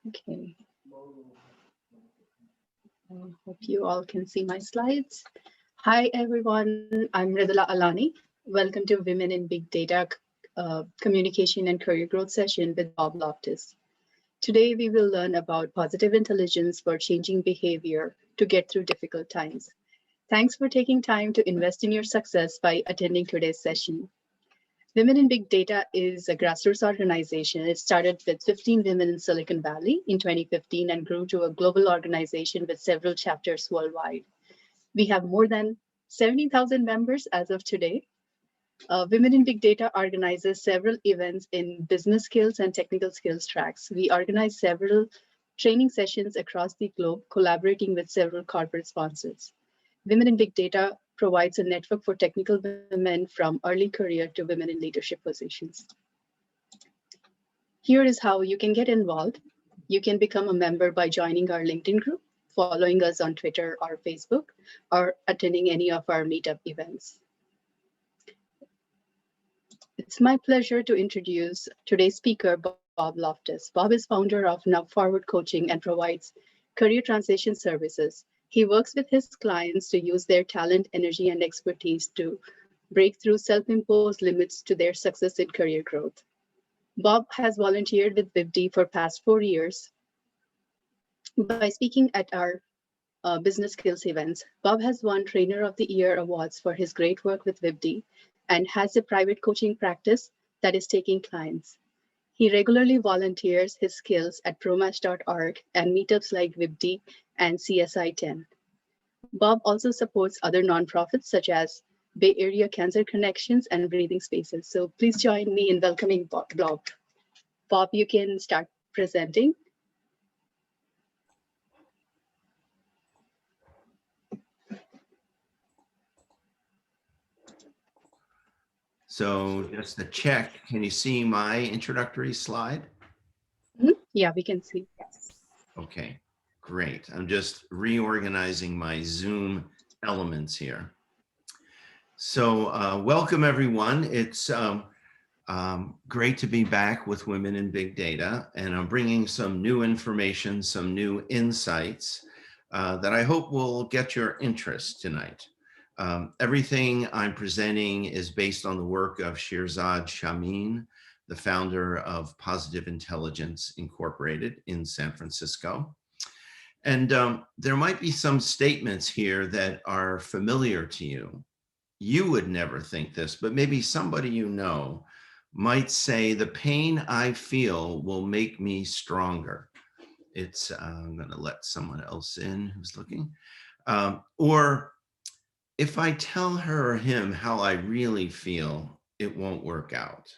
Okay. I hope you all can see my slides. Hi, everyone. I'm Ridula Alani. Welcome to Women in Big Data Communication and Career Growth session with Bob Loftis. Today, we will learn about positive intelligence for changing behavior to get through difficult times. Thanks for taking time to invest in your success by attending today's session. Women in Big Data is a grassroots organization. It started with 15 women in Silicon Valley in 2015 and grew to a global organization with several chapters worldwide. We have more than 70,000 members as of today. Women in Big Data organizes several events in business skills and technical skills tracks. We organize several training sessions across the globe, collaborating with several corporate sponsors. Women in Big Data provides a network for technical women from early career to women in leadership positions. Here is how you can get involved. You can become a member by joining our LinkedIn group, following us on Twitter or Facebook, or attending any of our meetup events. It's my pleasure to introduce today's speaker, Bob Loftis. Bob is founder of Now Forward Coaching and provides career transition services. He works with his clients to use their talent, energy, and expertise to break through self-imposed limits to their success in career growth. Bob has volunteered with VIVD for past 4 years by speaking at our business skills events. Bob has won Trainer of the Year awards for his great work with VIVD and has a private coaching practice that is taking clients. He regularly volunteers his skills at promatch.org and meetups like VIVD and CSI 10. Bob also supports other nonprofits such as Bay Area Cancer Connections and Breathing Spaces. So please join me in welcoming Bob. Bob, you can start presenting. So just to check, can you see my introductory slide? Yeah, we can see. Yes. Okay, great. I'm just reorganizing my Zoom elements here. So welcome everyone. It's great to be back with Women in Big Data, and I'm bringing some new information, some new insights that I hope will get your interest tonight. Everything I'm presenting is based on the work of Shirzad Chamine, the founder of Positive Intelligence Incorporated in San Francisco. And there might be some statements here that are familiar to you. You would never think this, but maybe somebody you know might say, the pain I feel will make me stronger. It's, I'm gonna let someone else in who's looking. Or if I tell her or him how I really feel, it won't work out.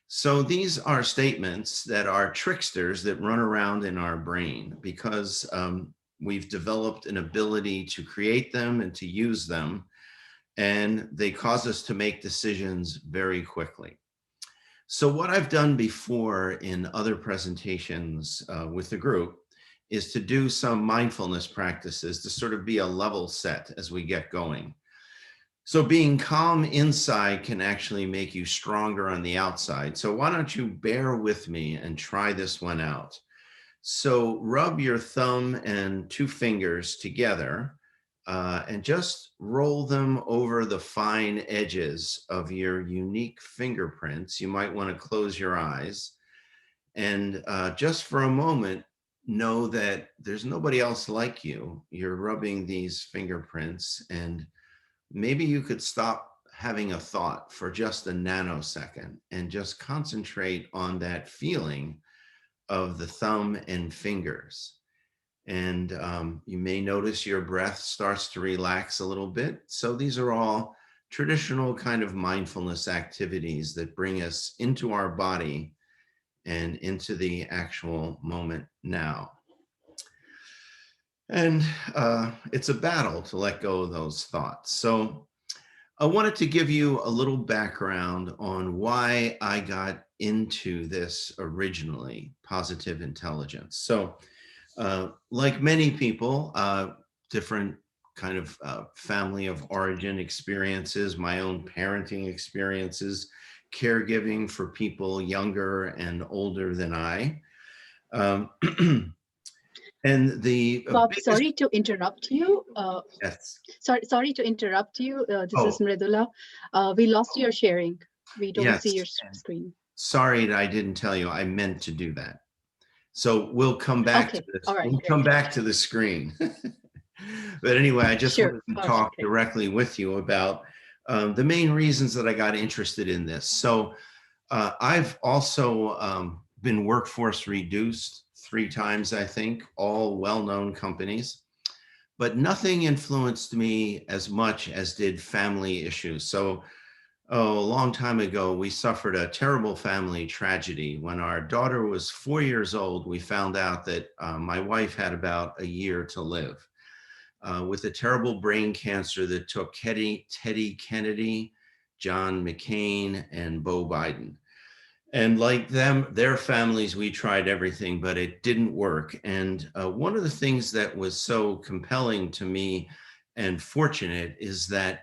So these are statements that are tricksters that run around in our brain because we've developed an ability to create them and to use them, and they cause us to make decisions very quickly. So what I've done before in other presentations with the group is to do some mindfulness practices to sort of be a level set as we get going. So being calm inside can actually make you stronger on the outside. So why don't you bear with me and try this one out? So rub your thumb and 2 fingers together and just roll them over the fine edges of your unique fingerprints. You might want to close your eyes and just for a moment, know that there's nobody else like you. You're rubbing these fingerprints, and maybe you could stop having a thought for just a nanosecond and just concentrate on that feeling of the thumb and fingers. And you may notice your breath starts to relax a little bit. So these are all traditional kind of mindfulness activities that bring us into our body and into the actual moment now. And it's a battle to let go of those thoughts. So I wanted to give you a little background on why I got into this originally, positive intelligence. So like many people, different kind of family of origin experiences, my own parenting experiences, caregiving for people younger and older than I. Um, and the Bob, biggest, sorry to interrupt you. yes, Sorry to interrupt you. This is oh, Mridula. We lost your sharing. We don't see yes, your screen. sorry that I didn't tell you, I meant to do that. So we'll come back to Okay. this. All right. We'll come Great. back to the screen. But anyway, I just Sure. wanted to All right. talk Great. directly with you about the main reasons that I got interested in this. So I've also been workforce reduced 3 times, I think, all well-known companies, but nothing influenced me as much as did family issues. So oh, a long time ago, we suffered a terrible family tragedy. When our daughter was 4 years old, we found out that my wife had about a year to live with a terrible brain cancer that took Teddy Kennedy, John McCain, and Beau Biden. And like them, their families, we tried everything, but it didn't work. And one of the things that was so compelling to me and fortunate is that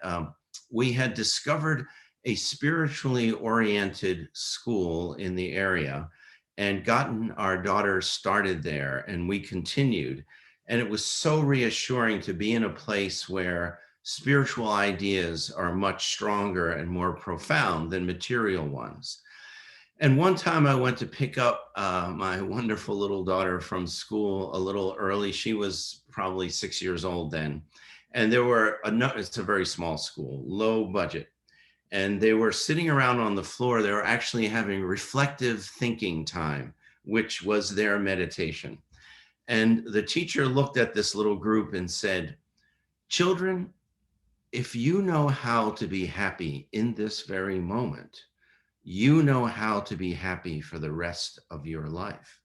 we had discovered a spiritually oriented school in the area and gotten our daughter started there, and we continued. And it was so reassuring to be in a place where spiritual ideas are much stronger and more profound than material ones. And one time I went to pick up my wonderful little daughter from school a little early. She was probably 6 years old then. And there were, it's a very small school, low budget. And they were sitting around on the floor. They were actually having reflective thinking time, which was their meditation. And the teacher looked at this little group and said, "Children, if you know how to be happy in this very moment, you know how to be happy for the rest of your life."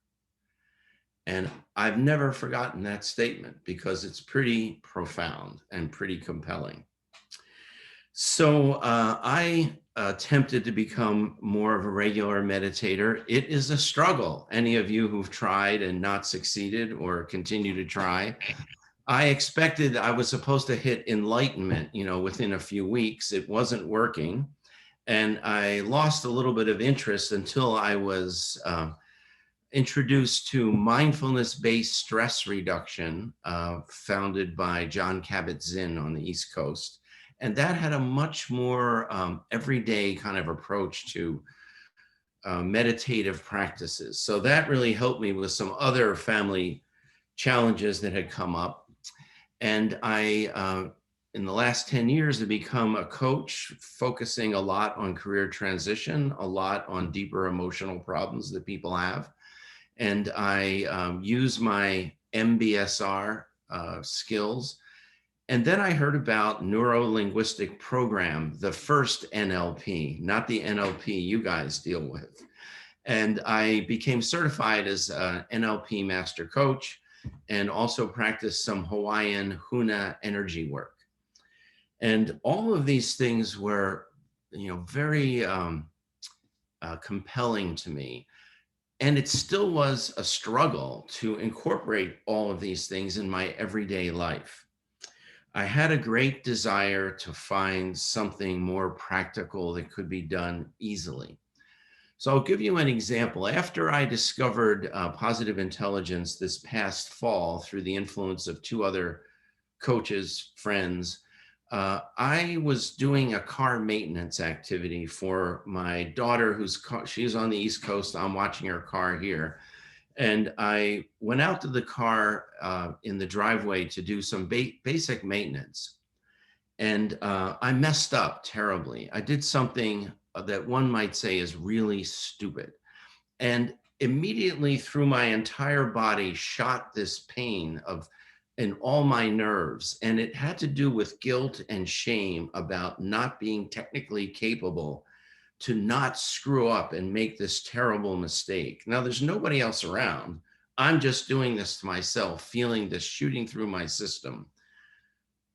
And I've never forgotten that statement because it's pretty profound and pretty compelling. So I attempted to become more of a regular meditator. It is a struggle. Any of you who've tried and not succeeded or continue to try, I expected I was supposed to hit enlightenment, within a few weeks. It wasn't working. And I lost a little bit of interest until I was introduced to mindfulness-based stress reduction, founded by John Kabat-Zinn on the East Coast. And that had a much more everyday kind of approach to meditative practices. So that really helped me with some other family challenges that had come up. And I, in the last 10 years, have become a coach, focusing a lot on career transition, a lot on deeper emotional problems that people have. And I use my MBSR skills. And then I heard about neuro-linguistic program, the first NLP, not the NLP you guys deal with. And I became certified as an NLP master coach and also practiced some Hawaiian Huna energy work. And all of these things were, very compelling to me. And it still was a struggle to incorporate all of these things in my everyday life. I had a great desire to find something more practical that could be done easily. So I'll give you an example. After I discovered positive intelligence this past fall through the influence of 2 other coaches, friends, I was doing a car maintenance activity for my daughter, she's on the East Coast. I'm watching her car here. And I went out to the car in the driveway to do some basic maintenance. And I messed up terribly. I did something that one might say is really stupid. And immediately through my entire body shot this pain in all my nerves. And it had to do with guilt and shame about not being technically capable to not screw up and make this terrible mistake. Now, there's nobody else around. I'm just doing this to myself, feeling this shooting through my system.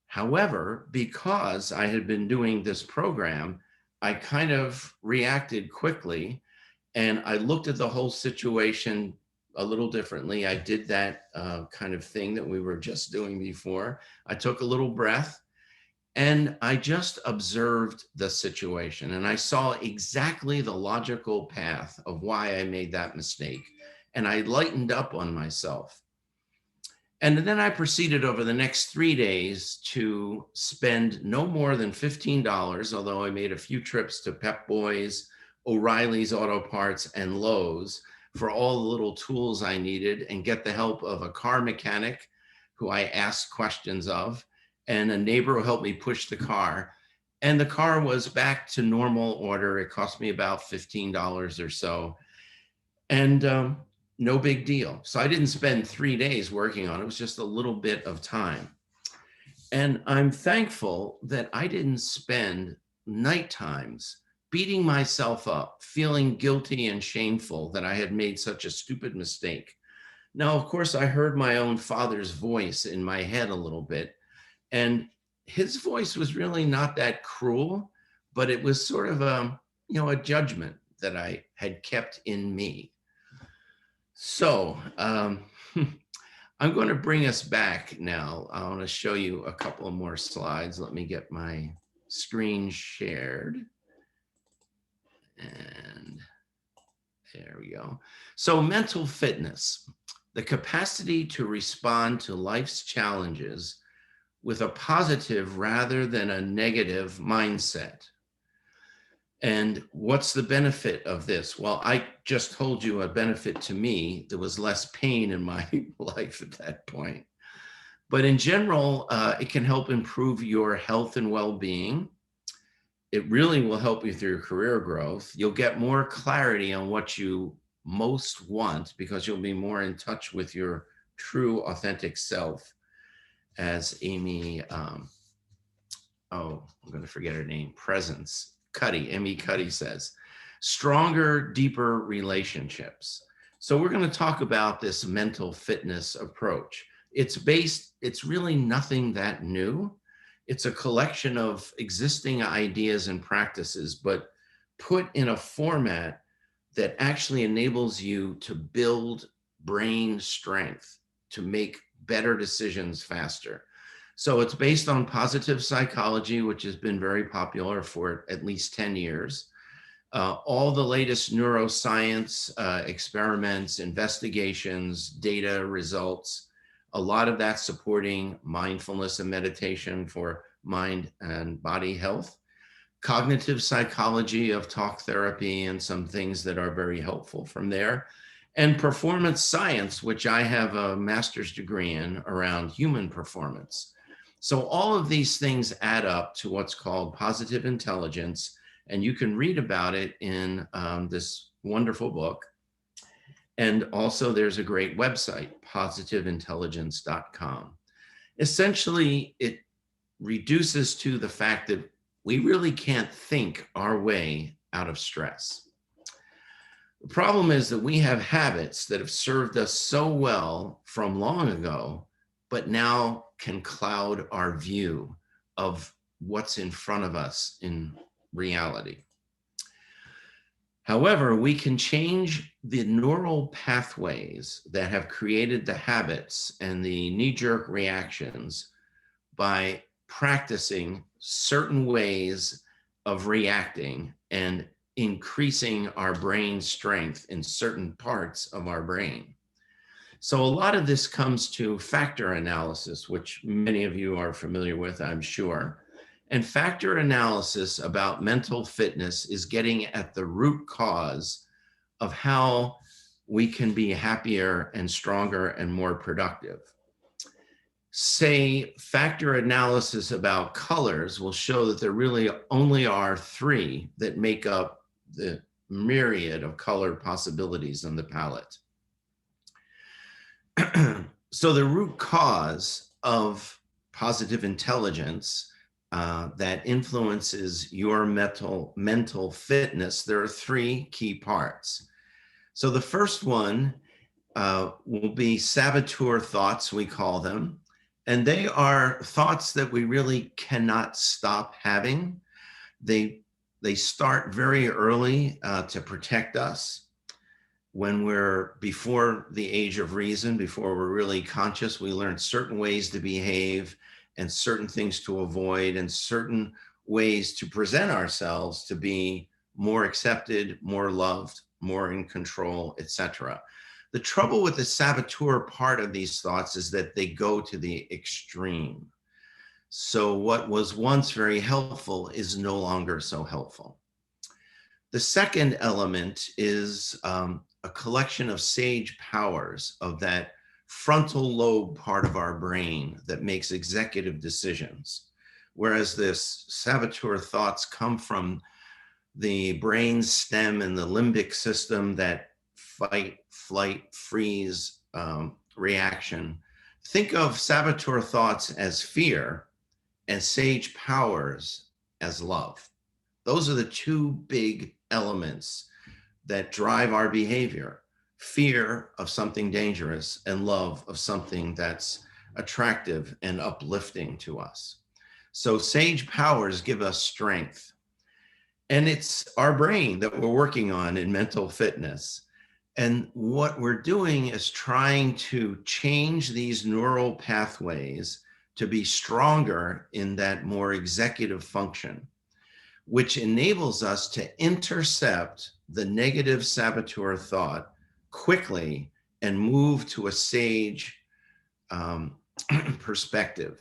However, because I had been doing this program, I kind of reacted quickly and I looked at the whole situation a little differently. I did that kind of thing that we were just doing before. I took a little breath and I just observed the situation and I saw exactly the logical path of why I made that mistake. and I lightened up on myself. And then I proceeded over the next 3 days to spend no more than $15, although I made a few trips to Pep Boys, O'Reilly's Auto Parts, and Lowe's for all the little tools I needed, and get the help of a car mechanic who I asked questions of, and a neighbor who helped me push the car. And the car was back to normal order. It cost me about $15 or so. And no big deal. So I didn't spend 3 days working on it. It was just a little bit of time. And I'm thankful that I didn't spend night times beating myself up, feeling guilty and shameful that I had made such a stupid mistake. Now, of course, I heard my own father's voice in my head a little bit, and his voice was really not that cruel, but it was sort of a judgment that I had kept in me. So I'm going to bring us back now. I want to show you a couple of more slides. Let me get my screen shared. And there we go. So mental fitness, the capacity to respond to life's challenges with a positive rather than a negative mindset. And what's the benefit of this? Well, I just told you a benefit to me. There was less pain in my life at that point. But in general, it can help improve your health and well-being. It really will help you through your career growth. You'll get more clarity on what you most want because you'll be more in touch with your true, authentic self. As Amy, I'm going to forget her name, Amy Cuddy says, stronger, deeper relationships. So we're going to talk about this mental fitness approach. It's really nothing that new. It's a collection of existing ideas and practices, but put in a format that actually enables you to build brain strength, to make better decisions faster. So it's based on positive psychology, which has been very popular for at least 10 years. All the latest neuroscience experiments, investigations, data, results, a lot of that supporting mindfulness and meditation for mind and body health, cognitive psychology of talk therapy and some things that are very helpful from there, and performance science, which I have a master's degree in around human performance. So all of these things add up to what's called positive intelligence, and you can read about it in this wonderful book. And also there's a great website, positiveintelligence.com. Essentially, it reduces to the fact that we really can't think our way out of stress. The problem is that we have habits that have served us so well from long ago, but now can cloud our view of what's in front of us in reality. However, we can change the neural pathways that have created the habits and the knee-jerk reactions by practicing certain ways of reacting and increasing our brain strength in certain parts of our brain. So a lot of this comes to factor analysis, which many of you are familiar with, I'm sure. And factor analysis about mental fitness is getting at the root cause of how we can be happier and stronger and more productive. Say factor analysis about colors will show that there really only are 3 that make up the myriad of color possibilities on the palette. So the root cause of positive intelligence that influences your mental fitness, there are 3 key parts. So the first one will be saboteur thoughts, we call them. And they are thoughts that we really cannot stop having. They start very early to protect us. When we're before the age of reason, before we're really conscious, we learn certain ways to behave and certain things to avoid and certain ways to present ourselves to be more accepted, more loved, more in control, etc. The trouble with the saboteur part of these thoughts is that they go to the extreme. So what was once very helpful is no longer so helpful. The second element is a collection of sage powers of that frontal lobe part of our brain that makes executive decisions. Whereas this saboteur thoughts come from the brain stem and the limbic system, that fight, flight, freeze reaction. Think of saboteur thoughts as fear and sage powers as love. Those are the two big elements that drive our behavior: fear of something dangerous and love of something that's attractive and uplifting to us. So sage powers give us strength. And it's our brain that we're working on in mental fitness. And what we're doing is trying to change these neural pathways to be stronger in that more executive function, which enables us to intercept the negative saboteur thought quickly and move to a sage perspective.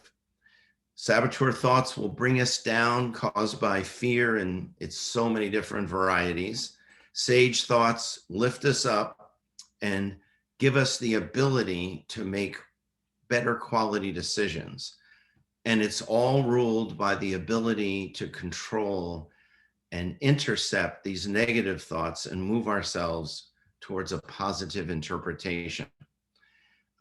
Saboteur thoughts will bring us down, caused by fear, and it's so many different varieties. Sage thoughts lift us up and give us the ability to make better quality decisions. And it's all ruled by the ability to control and intercept these negative thoughts and move ourselves towards a positive interpretation.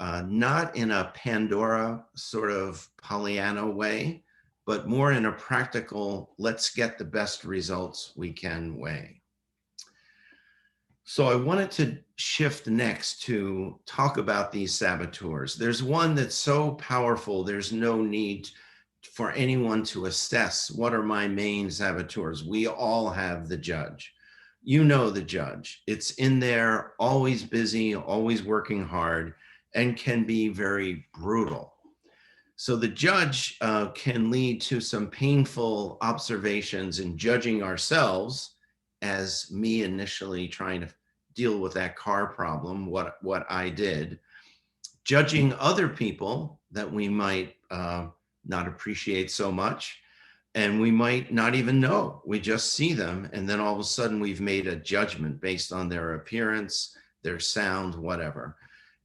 Not in a Pandora sort of Pollyanna way, but more in a practical, let's get the best results we can way. So I wanted to shift next to talk about these saboteurs. There's one that's so powerful, there's no need for anyone to assess what are my main saboteurs. We all have the judge. You know the judge. It's in there, always busy, always working hard, and can be very brutal. So the judge can lead to some painful observations in judging ourselves, as me initially trying to deal with that car problem, what I did, judging other people that we might not appreciate so much, and we might not even know. We just see them, and then all of a sudden we've made a judgment based on their appearance, their sound, whatever,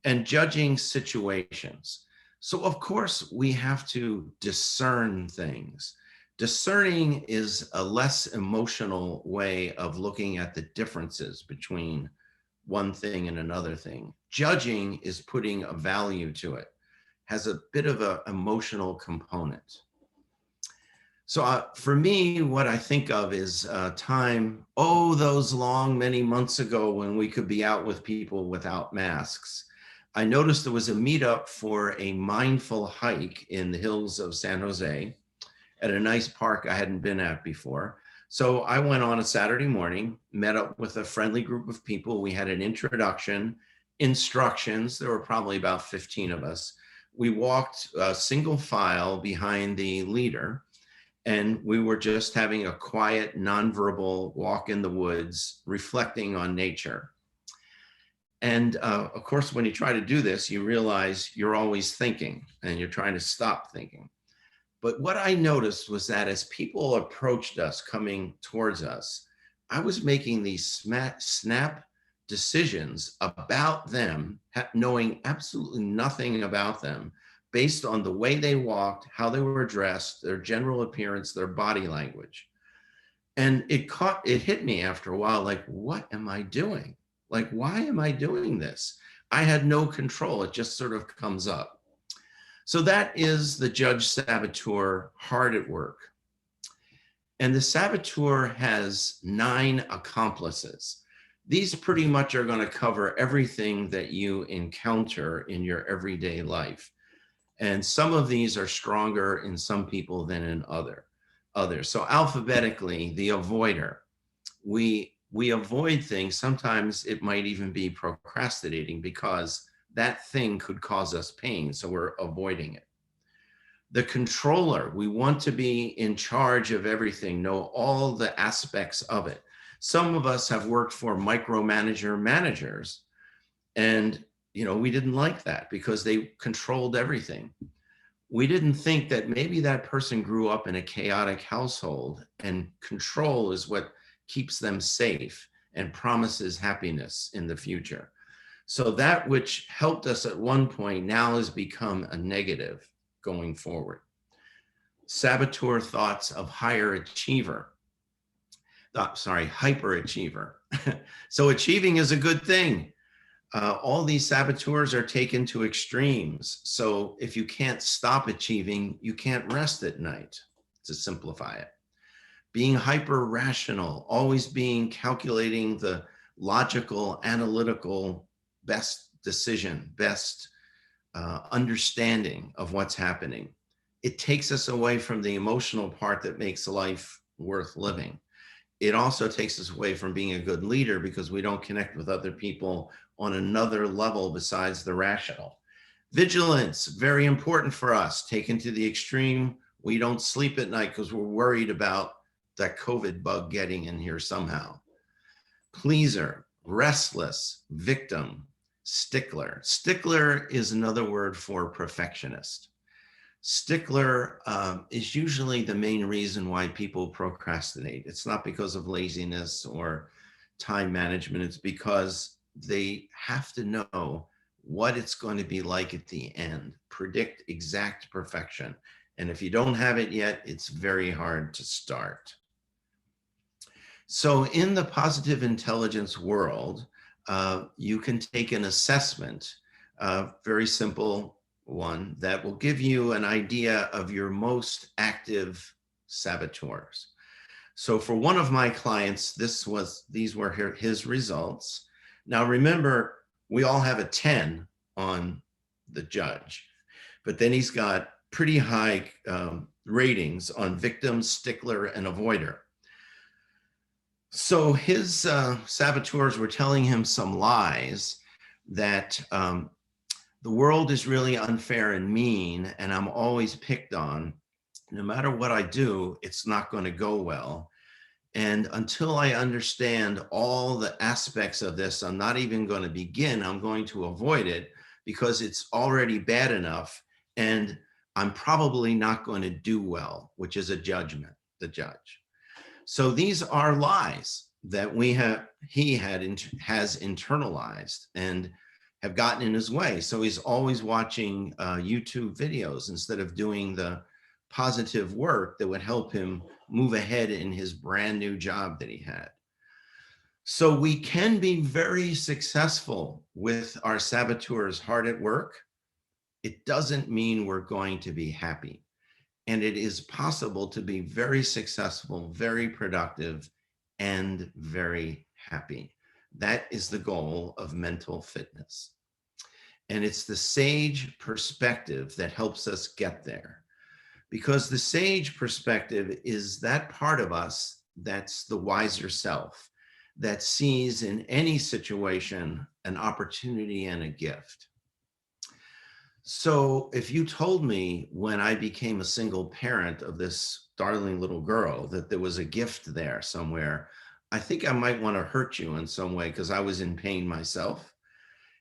and judging situations. So of course we have to discern things. Discerning is a less emotional way of looking at the differences between one thing and another thing. Judging is putting a value to it, has a bit of an emotional component. So for me, what I think of is time, those long, many months ago when we could be out with people without masks. I noticed there was a meetup for a mindful hike in the hills of San Jose at a nice park I hadn't been at before. So I went on a Saturday morning, met up with a friendly group of people. We had an introduction, instructions. There were probably about 15 of us. We walked single file behind the leader, and we were just having a quiet, nonverbal walk in the woods, reflecting on nature. And of course, when you try to do this, you realize you're always thinking and you're trying to stop thinking. But what I noticed was that as people approached us, coming towards us, I was making these snap decisions about them, knowing absolutely nothing about them, based on the way they walked, how they were dressed, their general appearance, their body language. And it hit me after a while, like, what am I doing? Like, why am I doing this? I had no control. It just sort of comes up. So that is the judge saboteur hard at work. And the saboteur has 9 accomplices. These pretty much are going to cover everything that you encounter in your everyday life. And some of these are stronger in some people than in others. So alphabetically, the avoider. We avoid things. Sometimes it might even be procrastinating because that thing could cause us pain, so we're avoiding it. The controller, we want to be in charge of everything, know all the aspects of it. Some of us have worked for micromanager managers, And, we didn't like that because they controlled everything. We didn't think that maybe that person grew up in a chaotic household and control is what keeps them safe and promises happiness in the future. So that which helped us at one point now has become a negative going forward. Saboteur thoughts of hyperachiever. So achieving is a good thing. All these saboteurs are taken to extremes. So if you can't stop achieving, you can't rest at night, to simplify it. Being hyper rational, always being calculating the logical, analytical, best decision, best understanding of what's happening. It takes us away from the emotional part that makes life worth living. It also takes us away from being a good leader because we don't connect with other people on another level besides the rational. Vigilance, very important for us, taken to the extreme. We don't sleep at night because we're worried about that COVID bug getting in here somehow. Pleaser, restless, victim, stickler. Stickler is another word for perfectionist. Stickler is usually the main reason why people procrastinate. It's not because of laziness or time management. It's because they have to know what it's going to be like at the end, predict exact perfection. And if you don't have it yet, it's very hard to start. So in the positive intelligence world, you can take an assessment, very simple one, that will give you an idea of your most active saboteurs. So for one of my clients, these were his results. Now remember, we all have a 10 on the judge, but then he's got pretty high ratings on victim, stickler, and avoider. So his saboteurs were telling him some lies that the world is really unfair and mean, and I'm always picked on. No matter what I do, it's not going to go well. And until I understand all the aspects of this, I'm not even going to begin. I'm going to avoid it because it's already bad enough. And I'm probably not going to do well, which is a judgment, the judge. So these are lies that he has internalized and have gotten in his way. So he's always watching YouTube videos instead of doing the positive work that would help him move ahead in his brand new job that he had. So we can be very successful with our saboteurs hard at work. It doesn't mean we're going to be happy. And it is possible to be very successful, very productive, and very happy. That is the goal of mental fitness. And it's the sage perspective that helps us get there. Because the sage perspective is that part of us that's the wiser self, that sees in any situation an opportunity and a gift. So if you told me when I became a single parent of this darling little girl that there was a gift there somewhere, I think I might want to hurt you in some way because I was in pain myself.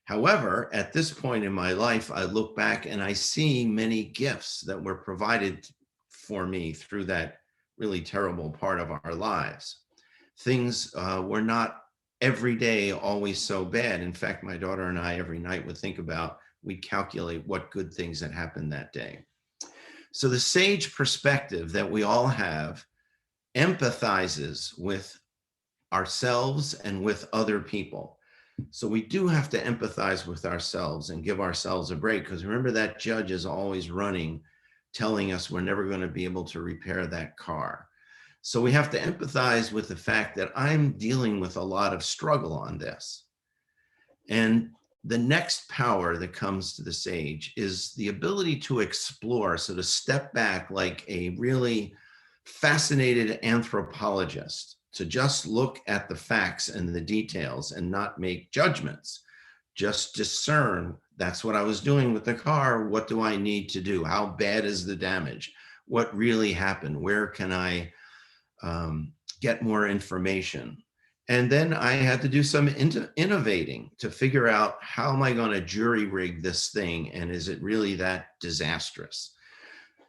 However, at this point in my life, I look back and I see many gifts that were provided for me through that really terrible part of our lives. Things were not every day always so bad. In fact, my daughter and I every night would think about, we'd calculate what good things had happened that day. So the sage perspective that we all have empathizes with ourselves and with other people. So we do have to empathize with ourselves and give ourselves a break, because remember, that judge is always running, telling us we're never going to be able to repair that car. So we have to empathize with the fact that I'm dealing with a lot of struggle on this. And the next power that comes to the sage is the ability to explore, so to step back like a really fascinated anthropologist, to just look at the facts and the details and not make judgments, just discern. That's what I was doing with the car. What do I need to do? How bad is the damage? What really happened? Where can I get more information? And then I had to do some innovating to figure out, how am I going to jury rig this thing? And is it really that disastrous?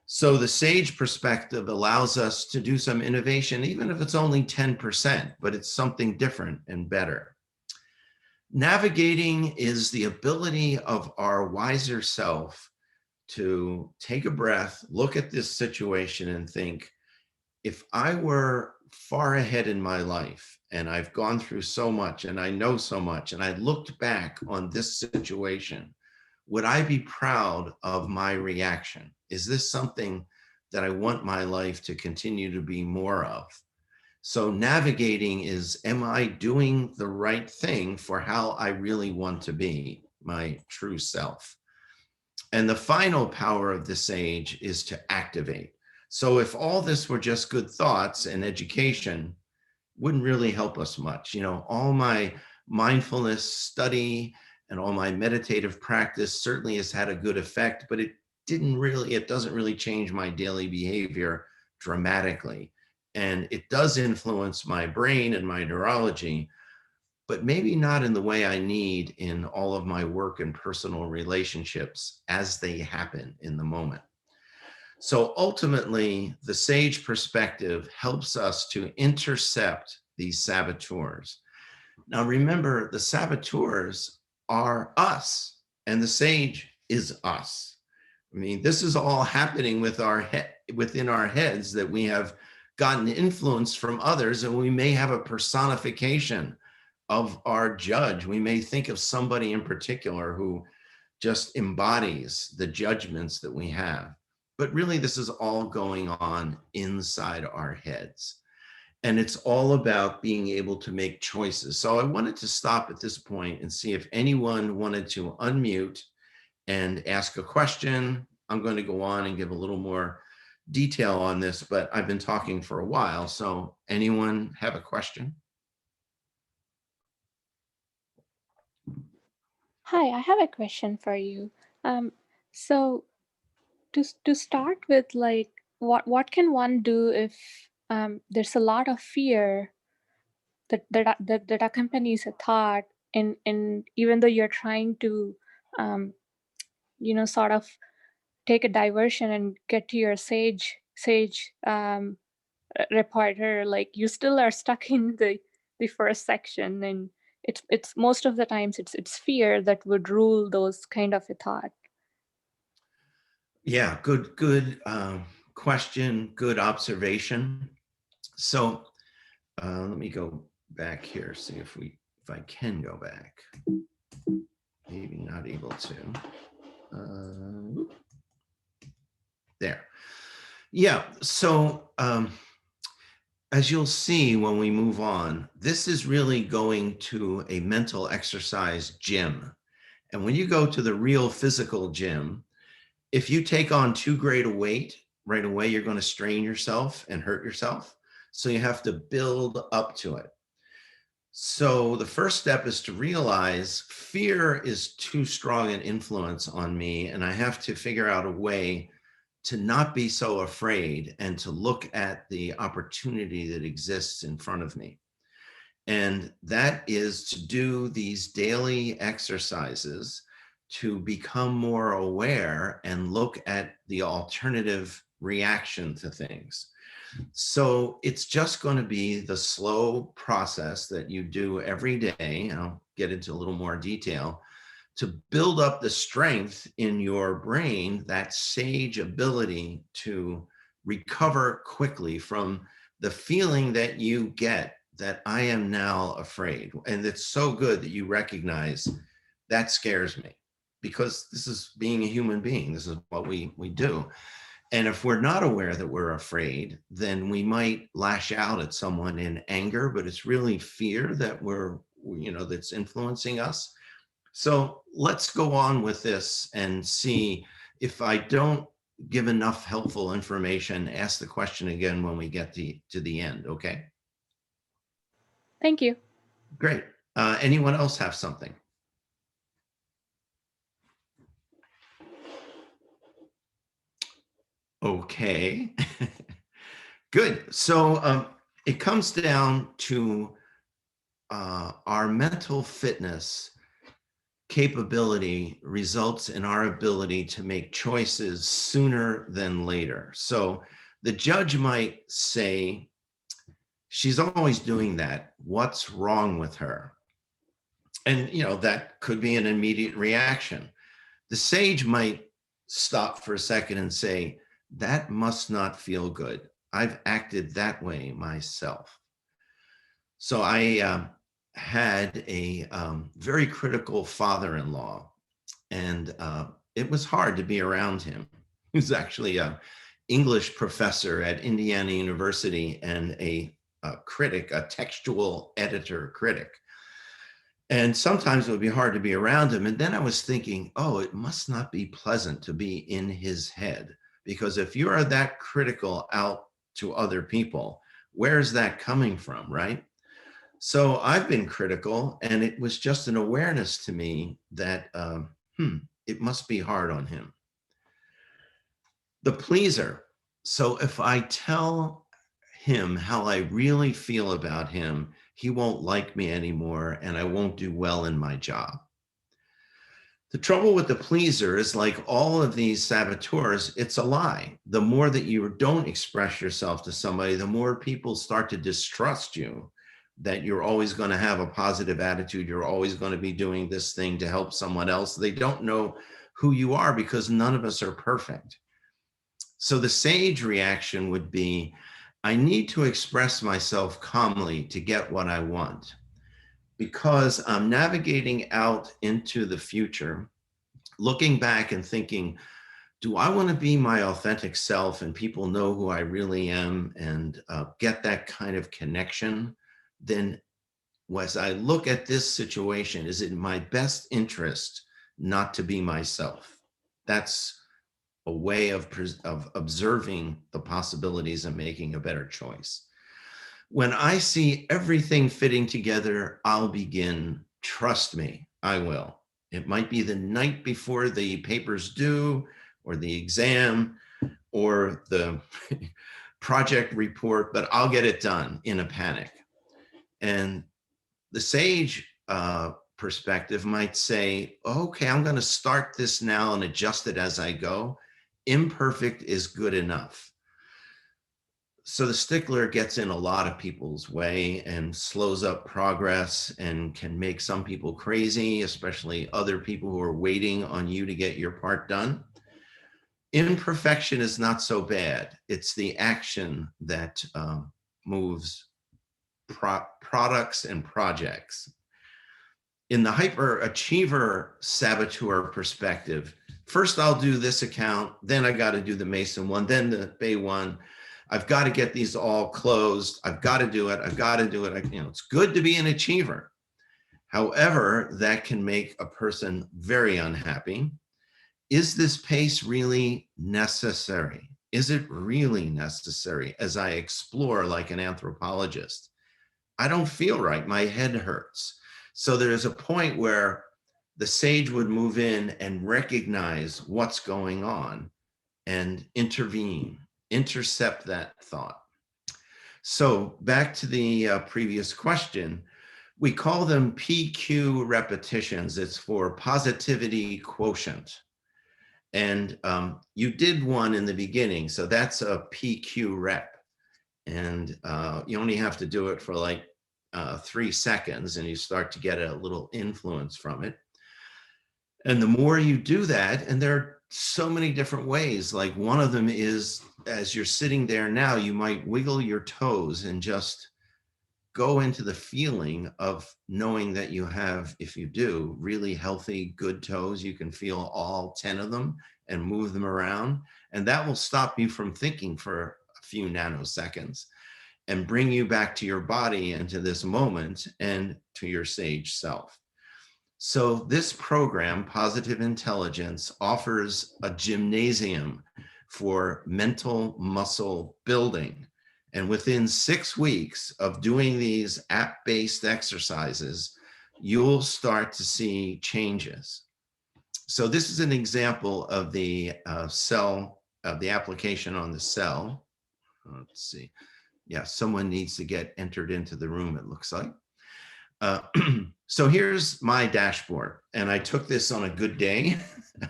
So the sage perspective allows us to do some innovation, even if it's only 10%, but it's something different and better. Navigating is the ability of our wiser self to take a breath, look at this situation and think, if I were far ahead in my life and I've gone through so much and I know so much and I looked back on this situation, would I be proud of my reaction? Is this something that I want my life to continue to be more of? So navigating is, am I doing the right thing for how I really want to be, my true self? And the final power of the sage is to activate. So if all this were just good thoughts and education, wouldn't really help us much. All my mindfulness study and all my meditative practice certainly has had a good effect, but it doesn't really change my daily behavior dramatically. And it does influence my brain and my neurology, but maybe not in the way I need in all of my work and personal relationships as they happen in the moment. So ultimately, the sage perspective helps us to intercept these saboteurs. Now, remember, the saboteurs are us, and the sage is us. I mean, this is all happening within our heads, that we have gotten influence from others, and we may have a personification of our judge. We may think of somebody in particular who just embodies the judgments that we have. But really, this is all going on inside our heads. And it's all about being able to make choices. So I wanted to stop at this point and see if anyone wanted to unmute and ask a question. I'm going to go on and give a little more detail on this, but I've been talking for a while. So anyone have a question? Hi, I have a question for you. So to start with, like, what can one do if there's a lot of fear that accompanies a thought, and even though you're trying to, um, sort of take a diversion and get to your sage reporter, like, you still are stuck in the first section, and it's most of the times it's fear that would rule those kind of a thought. Yeah, good question, good observation. So let me go back here, see if I can go back. Maybe not able to. There. Yeah, so as you'll see when we move on, this is really going to a mental exercise gym. And when you go to the real physical gym, if you take on too great a weight, right away, you're going to strain yourself and hurt yourself. So you have to build up to it. So the first step is to realize fear is too strong an influence on me, and I have to figure out a way to not be so afraid and to look at the opportunity that exists in front of me. And that is to do these daily exercises to become more aware and look at the alternative reaction to things. So it's just going to be the slow process that you do every day. And I'll get into a little more detail to build up the strength in your brain, that sage ability to recover quickly from the feeling that you get that I am now afraid. And it's so good that you recognize that scares me, because this is being a human being. This is what we do. And if we're not aware that we're afraid, then we might lash out at someone in anger, but it's really fear that that's influencing us. So let's go on with this and see, if I don't give enough helpful information, ask the question again when we get to the end, okay? Thank you. Great. Anyone else have something? Okay. Good. So it comes down to our mental fitness capability results in our ability to make choices sooner than later. So the judge might say, she's always doing that. What's wrong with her? And, that could be an immediate reaction. The sage might stop for a second and say, that must not feel good. I've acted that way myself. So I had a very critical father-in-law, and it was hard to be around him. He was actually an English professor at Indiana University and a critic, a textual editor critic. And sometimes it would be hard to be around him. And then I was thinking, oh, it must not be pleasant to be in his head, because if you are that critical out to other people, where's that coming from, right? So I've been critical, and it was just an awareness to me that it must be hard on him. The pleaser. So if I tell him how I really feel about him, he won't like me anymore, and I won't do well in my job. The trouble with the pleaser is, like all of these saboteurs, it's a lie. The more that you don't express yourself to somebody, the more people start to distrust you, that you're always going to have a positive attitude. You're always going to be doing this thing to help someone else. They don't know who you are, because none of us are perfect. So the sage reaction would be, I need to express myself calmly to get what I want, because I'm navigating out into the future, looking back and thinking, do I want to be my authentic self and people know who I really am and get that kind of connection? Then as I look at this situation, is it in my best interest not to be myself? That's a way of observing the possibilities and making a better choice. When I see everything fitting together, I'll begin. Trust me, I will. It might be the night before the paper's due, or the exam, or the project report, but I'll get it done in a panic. And the sage perspective might say, okay, I'm going to start this now and adjust it as I go. Imperfect is good enough. So the stickler gets in a lot of people's way and slows up progress and can make some people crazy, especially other people who are waiting on you to get your part done. Imperfection is not so bad. It's the action that moves products and projects. In the hyperachiever saboteur perspective, first I'll do this account, then I got to do the Mason one, then the Bay one. I've got to get these all closed. I've got to do it. I've got to do it. It's good to be an achiever. However, that can make a person very unhappy. Is this pace really necessary? Is it really necessary as I explore like an anthropologist? I don't feel right. My head hurts. So there's a point where the sage would move in and recognize what's going on and intervene, intercept that thought. So back to the previous question, we call them PQ repetitions. It's for positivity quotient. And you did one in the beginning, so that's a PQ rep. And you only have to do it for like 3 seconds, and you start to get a little influence from it. And the more you do that, and there are so many different ways, like one of them is, as you're sitting there now, you might wiggle your toes and just go into the feeling of knowing that you have, if you do, really healthy, good toes. You can feel all 10 of them and move them around. And that will stop you from thinking for a few nanoseconds and bring you back to your body and to this moment and to your sage self. So this program, Positive Intelligence, offers a gymnasium for mental muscle building. And within 6 weeks of doing these app-based exercises, you'll start to see changes. So this is an example of the cell, of the application on the cell. Let's see. Yeah, someone needs to get entered into the room, it looks like. Uh, so here's my dashboard, and I took this on a good day.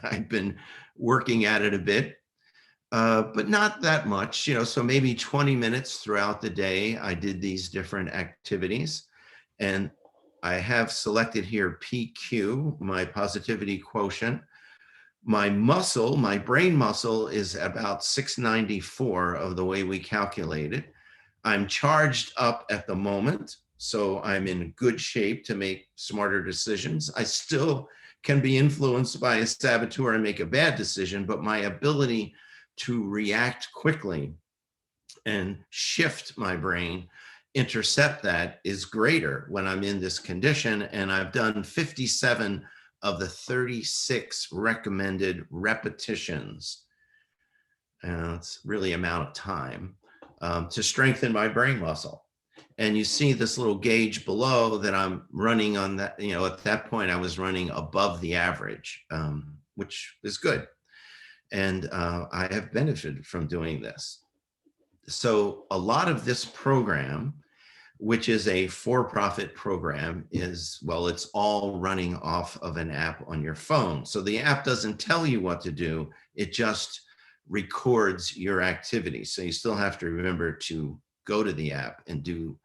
I've been working at it a bit, but not that much, so maybe 20 minutes throughout the day, I did these different activities. And I have selected here PQ, my positivity quotient. My muscle, my brain muscle is about 694 of the way we calculate it. I'm charged up at the moment, so I'm in good shape to make smarter decisions. I still can be influenced by a saboteur and make a bad decision, but my ability to react quickly and shift my brain, intercept that, is greater when I'm in this condition. And I've done 57 of the 36 recommended repetitions. And it's really amount of time to strengthen my brain muscle. And you see this little gauge below that I'm running on that, at that point I was running above the average, which is good. And I have benefited from doing this. So a lot of this program, which is a for-profit program, is, well, it's all running off of an app on your phone. So the app doesn't tell you what to do. It just records your activities. So you still have to remember to go to the app and do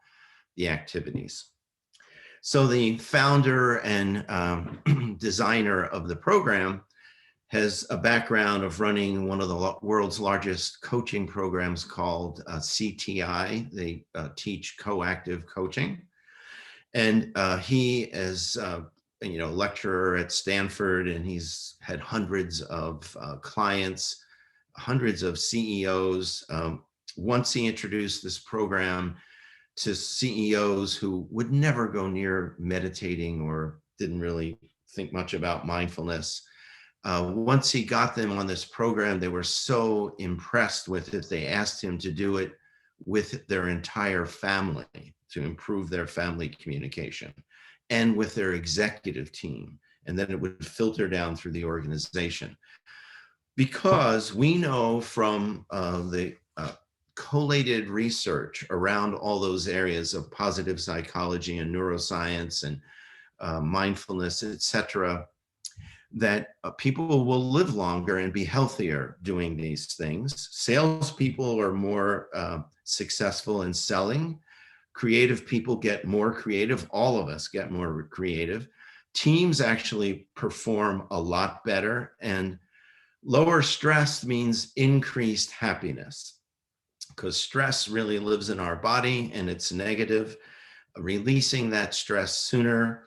the activities. So the founder and designer of the program has a background of running one of the world's largest coaching programs called CTI. They teach coactive coaching. And he is a lecturer at Stanford, and he's had hundreds of clients, hundreds of CEOs. Once he introduced this program to CEOs who would never go near meditating or didn't really think much about mindfulness. Once he got them on this program, they were so impressed with it, they asked him to do it with their entire family to improve their family communication and with their executive team. And then it would filter down through the organization. Because we know from the collated research around all those areas of positive psychology and neuroscience and mindfulness, etc., that people will live longer and be healthier doing these things. Salespeople are more successful in selling. Creative people get more creative. All of us get more creative. Teams actually perform a lot better. And lower stress means increased happiness, because stress really lives in our body and it's negative. Releasing that stress sooner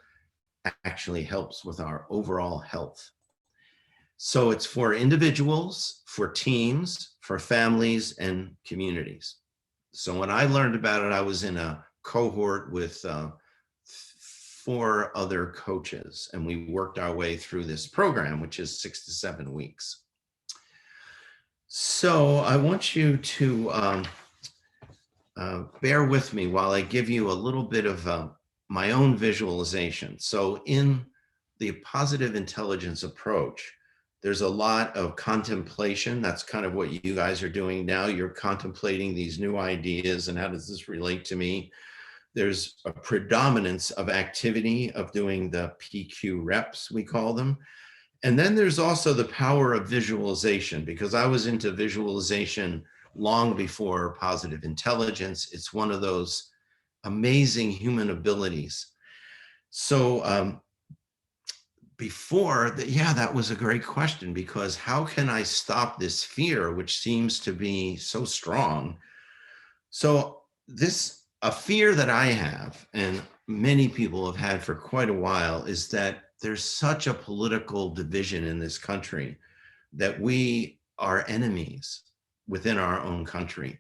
actually helps with our overall health. So it's for individuals, for teams, for families, and communities. So when I learned about it, I was in a cohort with 4 other coaches, and we worked our way through this program, which is 6 to 7 weeks. So I want you to bear with me while I give you a little bit of my own visualization. So in the positive intelligence approach, there's a lot of contemplation. That's kind of what you guys are doing now. You're contemplating these new ideas and how does this relate to me? There's a predominance of activity of doing the PQ reps, we call them. And then there's also the power of visualization, because I was into visualization long before positive intelligence. It's one of those amazing human abilities. So before that, yeah, that was a great question, because how can I stop this fear, which seems to be so strong? So a fear that I have, and many people have had for quite a while, is that there's such a political division in this country that we are enemies within our own country.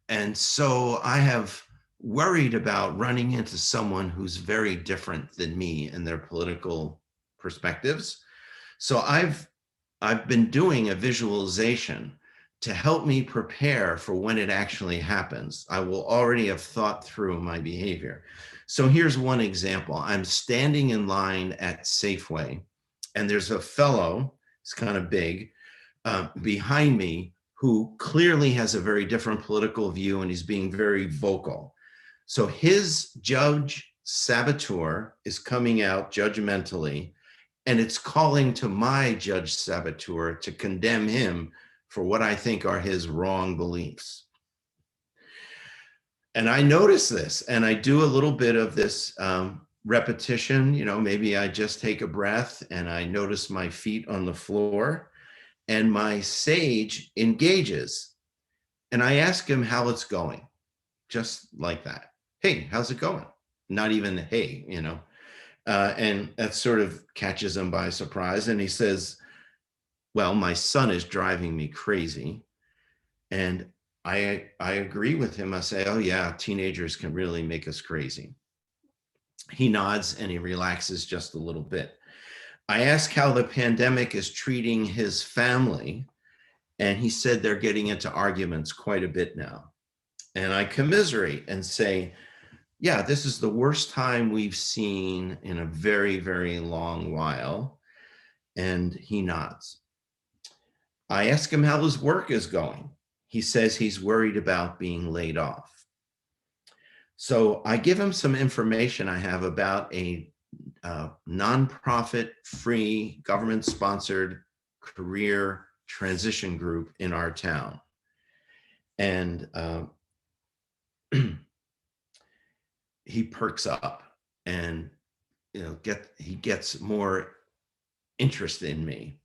And so I have worried about running into someone who's very different than me in their political perspectives. So I've been doing a visualization to help me prepare for when it actually happens. I will already have thought through my behavior. So here's one example. I'm standing in line at Safeway, and there's a fellow, it's kind of big, behind me, who clearly has a very different political view, and he's being very vocal. So his judge saboteur is coming out judgmentally, and it's calling to my judge saboteur to condemn him for what I think are his wrong beliefs. And I notice this, and I do a little bit of this repetition. Maybe I just take a breath and I notice my feet on the floor, and my sage engages, and I ask him how it's going, just like that. Hey, how's it going? Not even hey, and that sort of catches him by surprise. And he says, well, my son is driving me crazy. And I agree with him. I say, oh yeah, teenagers can really make us crazy. He nods and he relaxes just a little bit. I ask how the pandemic is treating his family, and he said they're getting into arguments quite a bit now. And I commiserate and say, yeah, this is the worst time we've seen in a very, very long while. And he nods. I ask him how his work is going. He says he's worried about being laid off. So I give him some information I have about a nonprofit, free, government-sponsored career transition group in our town. And he perks up, and he gets more interested in me.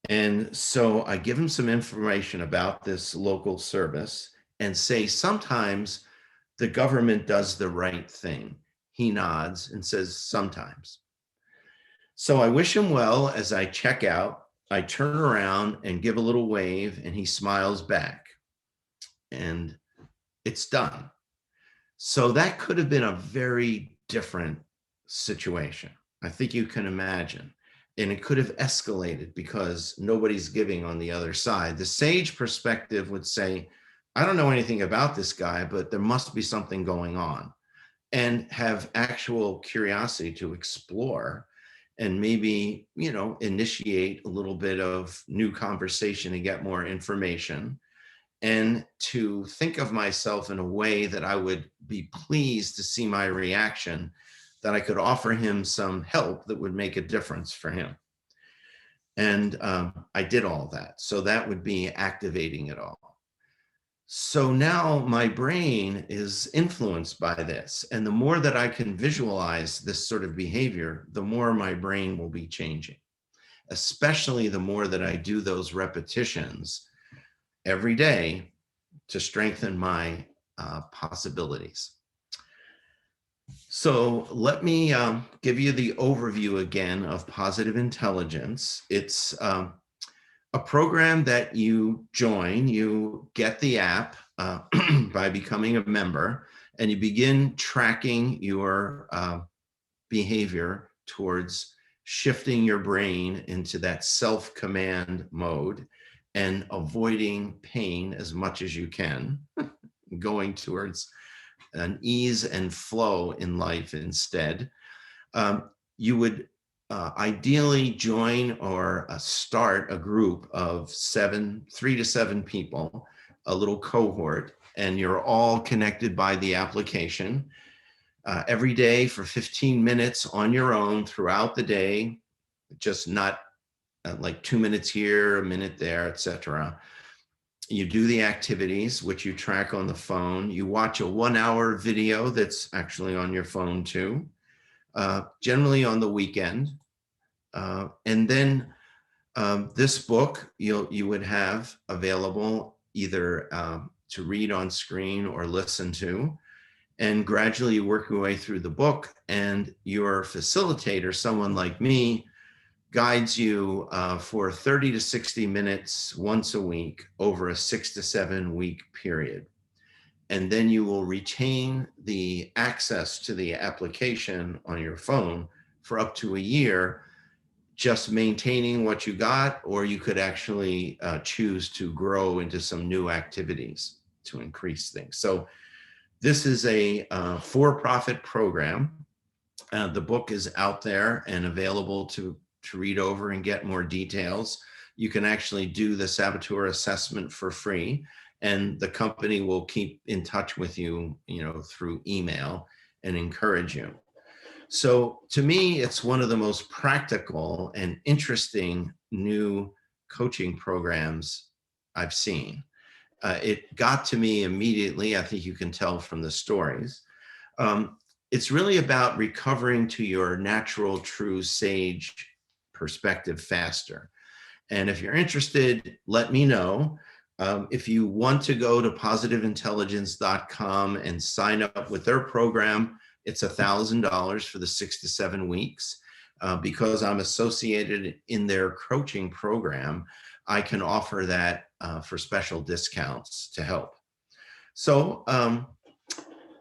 And so I give him some information about this local service and say, sometimes the government does the right thing. He nods and says, sometimes. So I wish him well as I check out. I turn around and give a little wave, and he smiles back, and it's done. So that could have been a very different situation. I think you can imagine. And it could have escalated because nobody's giving on the other side. The sage perspective would say, I don't know anything about this guy, but there must be something going on, and have actual curiosity to explore and maybe, initiate a little bit of new conversation and get more information, and to think of myself in a way that I would be pleased to see my reaction, that I could offer him some help that would make a difference for him. And I did all that. So that would be activating it all. So now my brain is influenced by this. And the more that I can visualize this sort of behavior, the more my brain will be changing, especially the more that I do those repetitions every day to strengthen my possibilities. So let me give you the overview again of Positive Intelligence. It's a program that you join. You get the app by becoming a member, and you begin tracking your behavior towards shifting your brain into that self-command mode and avoiding pain as much as you can, going towards an ease and flow in life instead. You would ideally join or start a group of 3 to 7 people, a little cohort, and you're all connected by the application every day for 15 minutes on your own throughout the day, just not like 2 minutes here, a minute there, etc. You do the activities, which you track on the phone. You watch a 1-hour video that's actually on your phone too, generally on the weekend. And then this book you would have available either to read on screen or listen to. And gradually you work your way through the book, and your facilitator, someone like me, guides you for 30 to 60 minutes once a week over a 6 to 7 week period. And then you will retain the access to the application on your phone for up to a year, just maintaining what you got, or you could actually choose to grow into some new activities to increase things. So this is a for-profit program. The book is out there and available to read over and get more details. You can actually do the Saboteur assessment for free, and the company will keep in touch with you, through email and encourage you. So to me, it's one of the most practical and interesting new coaching programs I've seen. It got to me immediately. I think you can tell from the stories. It's really about recovering to your natural, true sage perspective faster. And if you're interested, let me know. If you want to go to positiveintelligence.com and sign up with their program, it's $1,000 for the 6 to 7 weeks. Because I'm associated in their coaching program, I can offer that for special discounts to help. So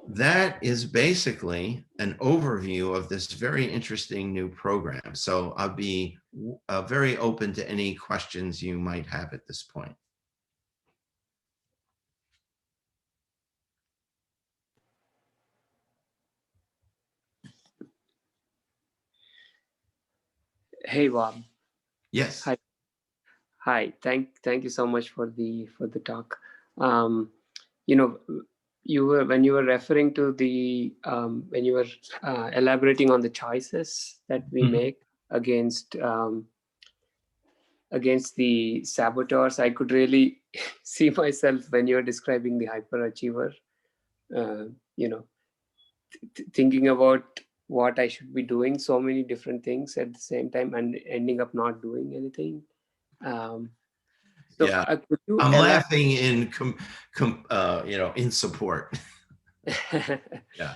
that is basically an overview of this very interesting new program. So I'll be very open to any questions you might have at this point. Hey Bob. Yes. Hi. Thank you so much for the talk. When you were referring to the when you were elaborating on the choices that we make against the saboteurs, I could really see myself when you're describing the hyperachiever. Thinking about what I should be doing, so many different things at the same time, and ending up not doing anything. So yeah, could you I'm laughing in in support. Yeah.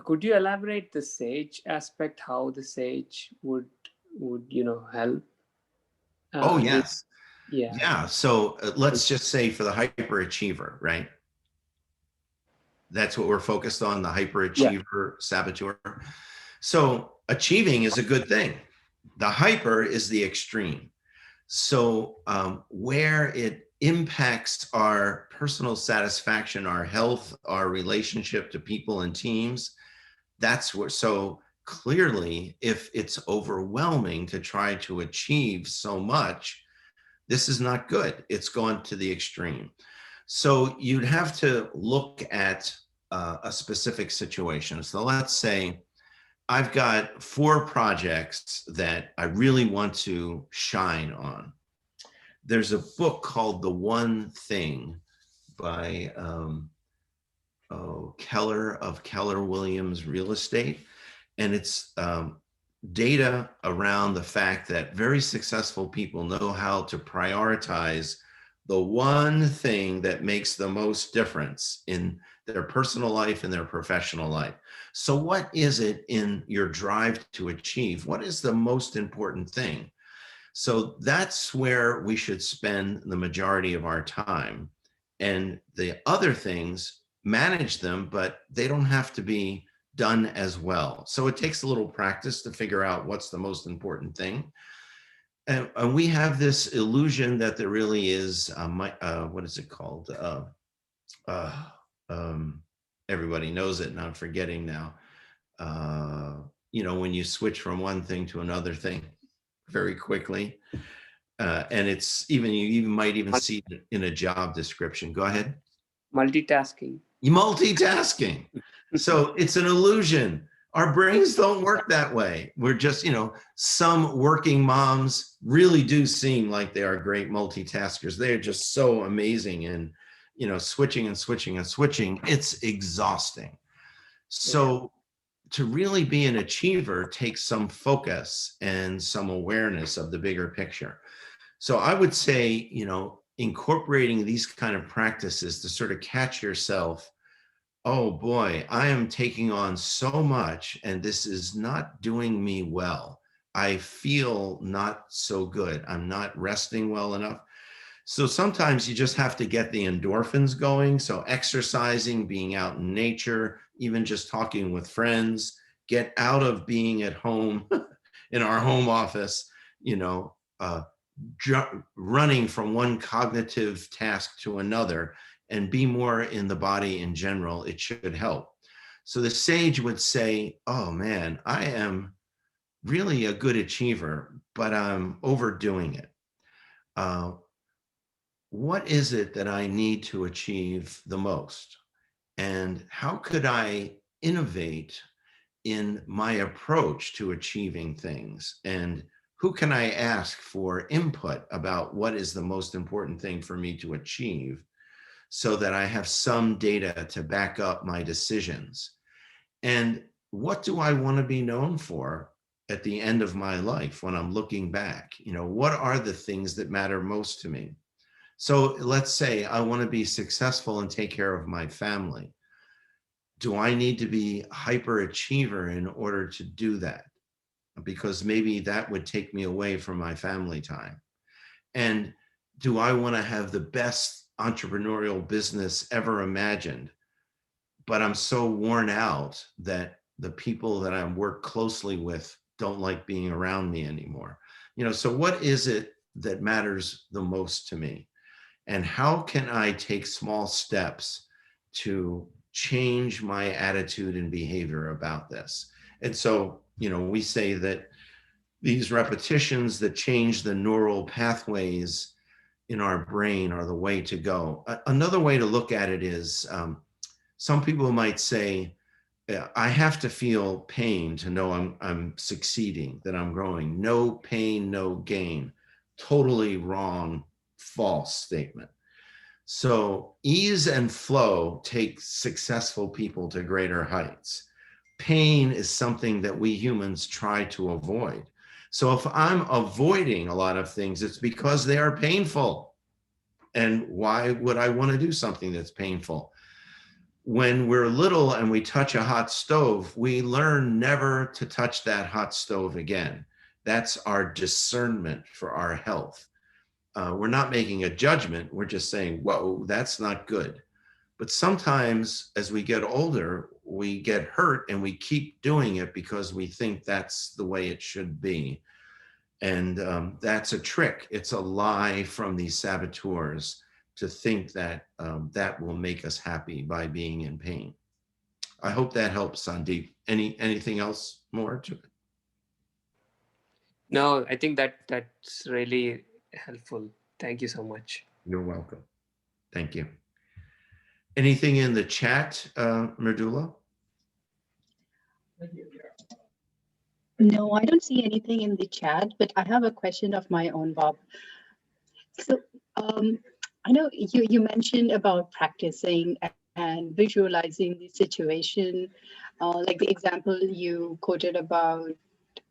Could you elaborate the sage aspect? How the sage would help? Oh yes. Yeah. So let's just say for the hyperachiever, right? That's what we're focused on, the hyperachiever saboteur. So achieving is a good thing. The hyper is the extreme. So where it impacts our personal satisfaction, our health, our relationship to people and teams, that's where, so clearly, if it's overwhelming to try to achieve so much, this is not good. It's gone to the extreme. So you'd have to look at a specific situation. So let's say I've got 4 projects that I really want to shine on. There's a book called The One Thing by Keller of Keller Williams Real Estate. And it's data around the fact that very successful people know how to prioritize the one thing that makes the most difference in their personal life and their professional life. So what is it in your drive to achieve? What is the most important thing? So that's where we should spend the majority of our time. And the other things, manage them, but they don't have to be done as well. So it takes a little practice to figure out what's the most important thing. And we have this illusion that there really is, what is it called? Everybody knows it and I'm forgetting now. When you switch from one thing to another thing very quickly. And it's you might even see it in a job description. Go ahead. Multitasking. So it's an illusion. Our brains don't work that way. We're just, some working moms really do seem like they are great multitaskers. They're just so amazing and, switching and switching and switching. It's exhausting. So to really be an achiever takes some focus and some awareness of the bigger picture. So I would say, incorporating these kind of practices to sort of catch yourself, oh boy, I am taking on so much and this is not doing me well. I feel not so good. I'm not resting well enough. So sometimes you just have to get the endorphins going. So exercising, being out in nature, even just talking with friends, get out of being at home in our home office, running from one cognitive task to another and be more in the body in general, it should help. So the sage would say, oh man, I am really a good achiever, but I'm overdoing it. What is it that I need to achieve the most? And how could I innovate in my approach to achieving things, and who can I ask for input about what is the most important thing for me to achieve, so that I have some data to back up my decisions. And what do I want to be known for at the end of my life when I'm looking back? You know, what are the things that matter most to me? So let's say I want to be successful and take care of my family. Do I need to be a hyperachiever in order to do that? Because maybe that would take me away from my family time. And do I want to have the best entrepreneurial business ever imagined, but I'm so worn out that the people that I work closely with don't like being around me anymore? You know, so what is it that matters the most to me? And how can I take small steps to change my attitude and behavior about this? And so, you know, we say that these repetitions that change the neural pathways in our brain are the way to go. Another way to look at it is, some people might say, I have to feel pain to know I'm succeeding, that I'm growing. No pain, no gain. Totally wrong, false statement. So ease and flow take successful people to greater heights. Pain is something that we humans try to avoid. So if I'm avoiding a lot of things, it's because they are painful. And why would I want to do something that's painful? When we're little and we touch a hot stove, we learn never to touch that hot stove again. That's our discernment for our health. We're not making a judgment. We're just saying, whoa, that's not good. But sometimes as we get older, we get hurt and we keep doing it because we think that's the way it should be. And that's a trick. It's a lie from these saboteurs to think that that will make us happy by being in pain. I hope that helps, Sandeep. Anything else more to it? No, I think that's really helpful. Thank you so much. You're welcome. Thank you. Anything in the chat, Mridula? No, I don't see anything in the chat, but I have a question of my own, Bob. So I know you mentioned about practicing and visualizing the situation, like the example you quoted about,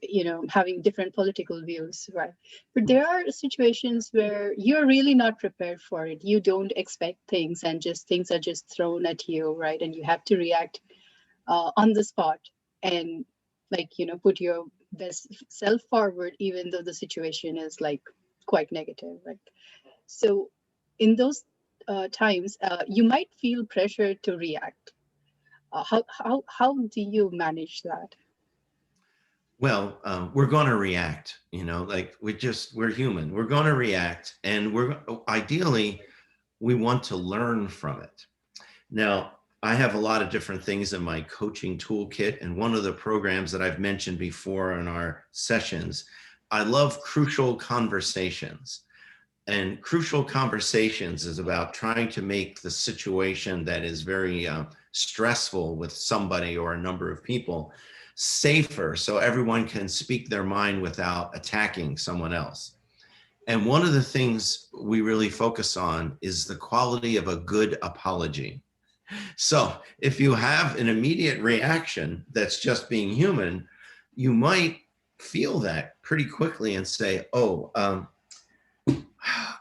you know, having different political views, right? But there are situations where you're really not prepared for it. You don't expect things, and just things are just thrown at you, right? And you have to react on the spot and, like, you know, put your best self forward, even though the situation is like quite negative, right? So in those times, you might feel pressure to react. How do you manage that? Well, we're going to react, you know, like we're human. We're going to react, and ideally, we want to learn from it. Now, I have a lot of different things in my coaching toolkit, and one of the programs that I've mentioned before in our sessions, I love Crucial Conversations. And Crucial Conversations is about trying to make the situation that is very stressful with somebody or a number of people safer, so everyone can speak their mind without attacking someone else. And one of the things we really focus on is the quality of a good apology. So if you have an immediate reaction that's just being human, you might feel that pretty quickly and say, oh,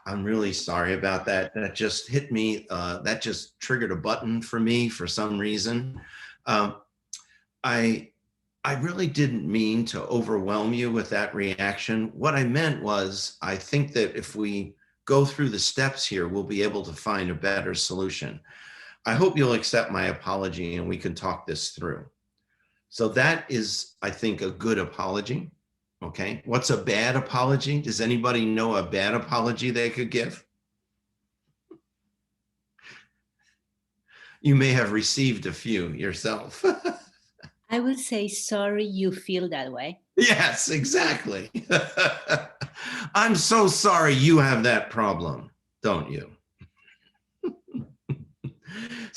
I'm really sorry about that. That just hit me. That just triggered a button for me for some reason. I really didn't mean to overwhelm you with that reaction. What I meant was, I think that if we go through the steps here, we'll be able to find a better solution. I hope you'll accept my apology and we can talk this through. So that is, I think, a good apology. Okay. What's a bad apology? Does anybody know a bad apology they could give? You may have received a few yourself. I would say, sorry you feel that way. Yes, exactly. I'm so sorry you have that problem, don't you?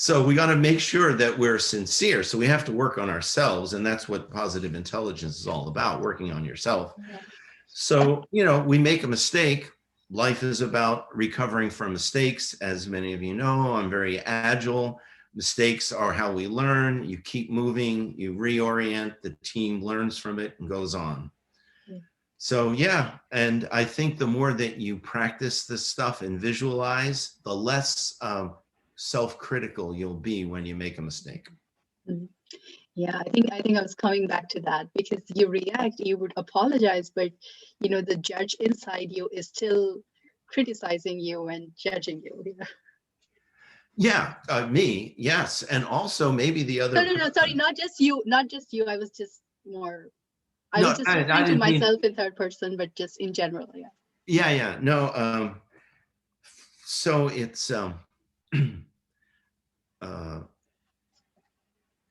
So we got to make sure that we're sincere. So we have to work on ourselves. And that's what positive intelligence is all about, working on yourself. Yeah. So, we make a mistake. Life is about recovering from mistakes. As many of you know, I'm very agile. Mistakes are how we learn. You keep moving, you reorient, the team learns from it and goes on. Yeah. So yeah, and I think the more that you practice this stuff and visualize, the less self-critical you'll be when you make a mistake. Mhm. Yeah, I think I was coming back to that, because you react, you would apologize, but the judge inside you is still criticizing you and judging you. Yeah, me, yes, and also maybe the other No, sorry, person. not just you, not just you. I was just No, referring I to didn't mean. myself in third person, but just in general. Yeah. Yeah, no. So it's uh,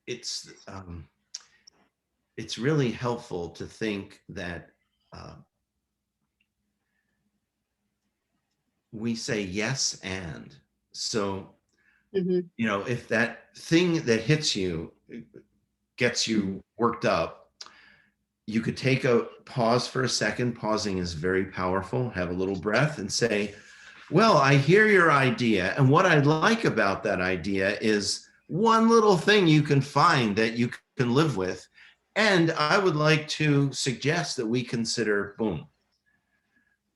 it's it's really helpful to think that we say yes and. So Mhm. if that thing that hits you gets you worked up, you could take a pause for a second. Pausing is very powerful. Have a little breath and say, well, I hear your idea. And what I like about that idea is one little thing you can find that you can live with. And I would like to suggest that we consider boom.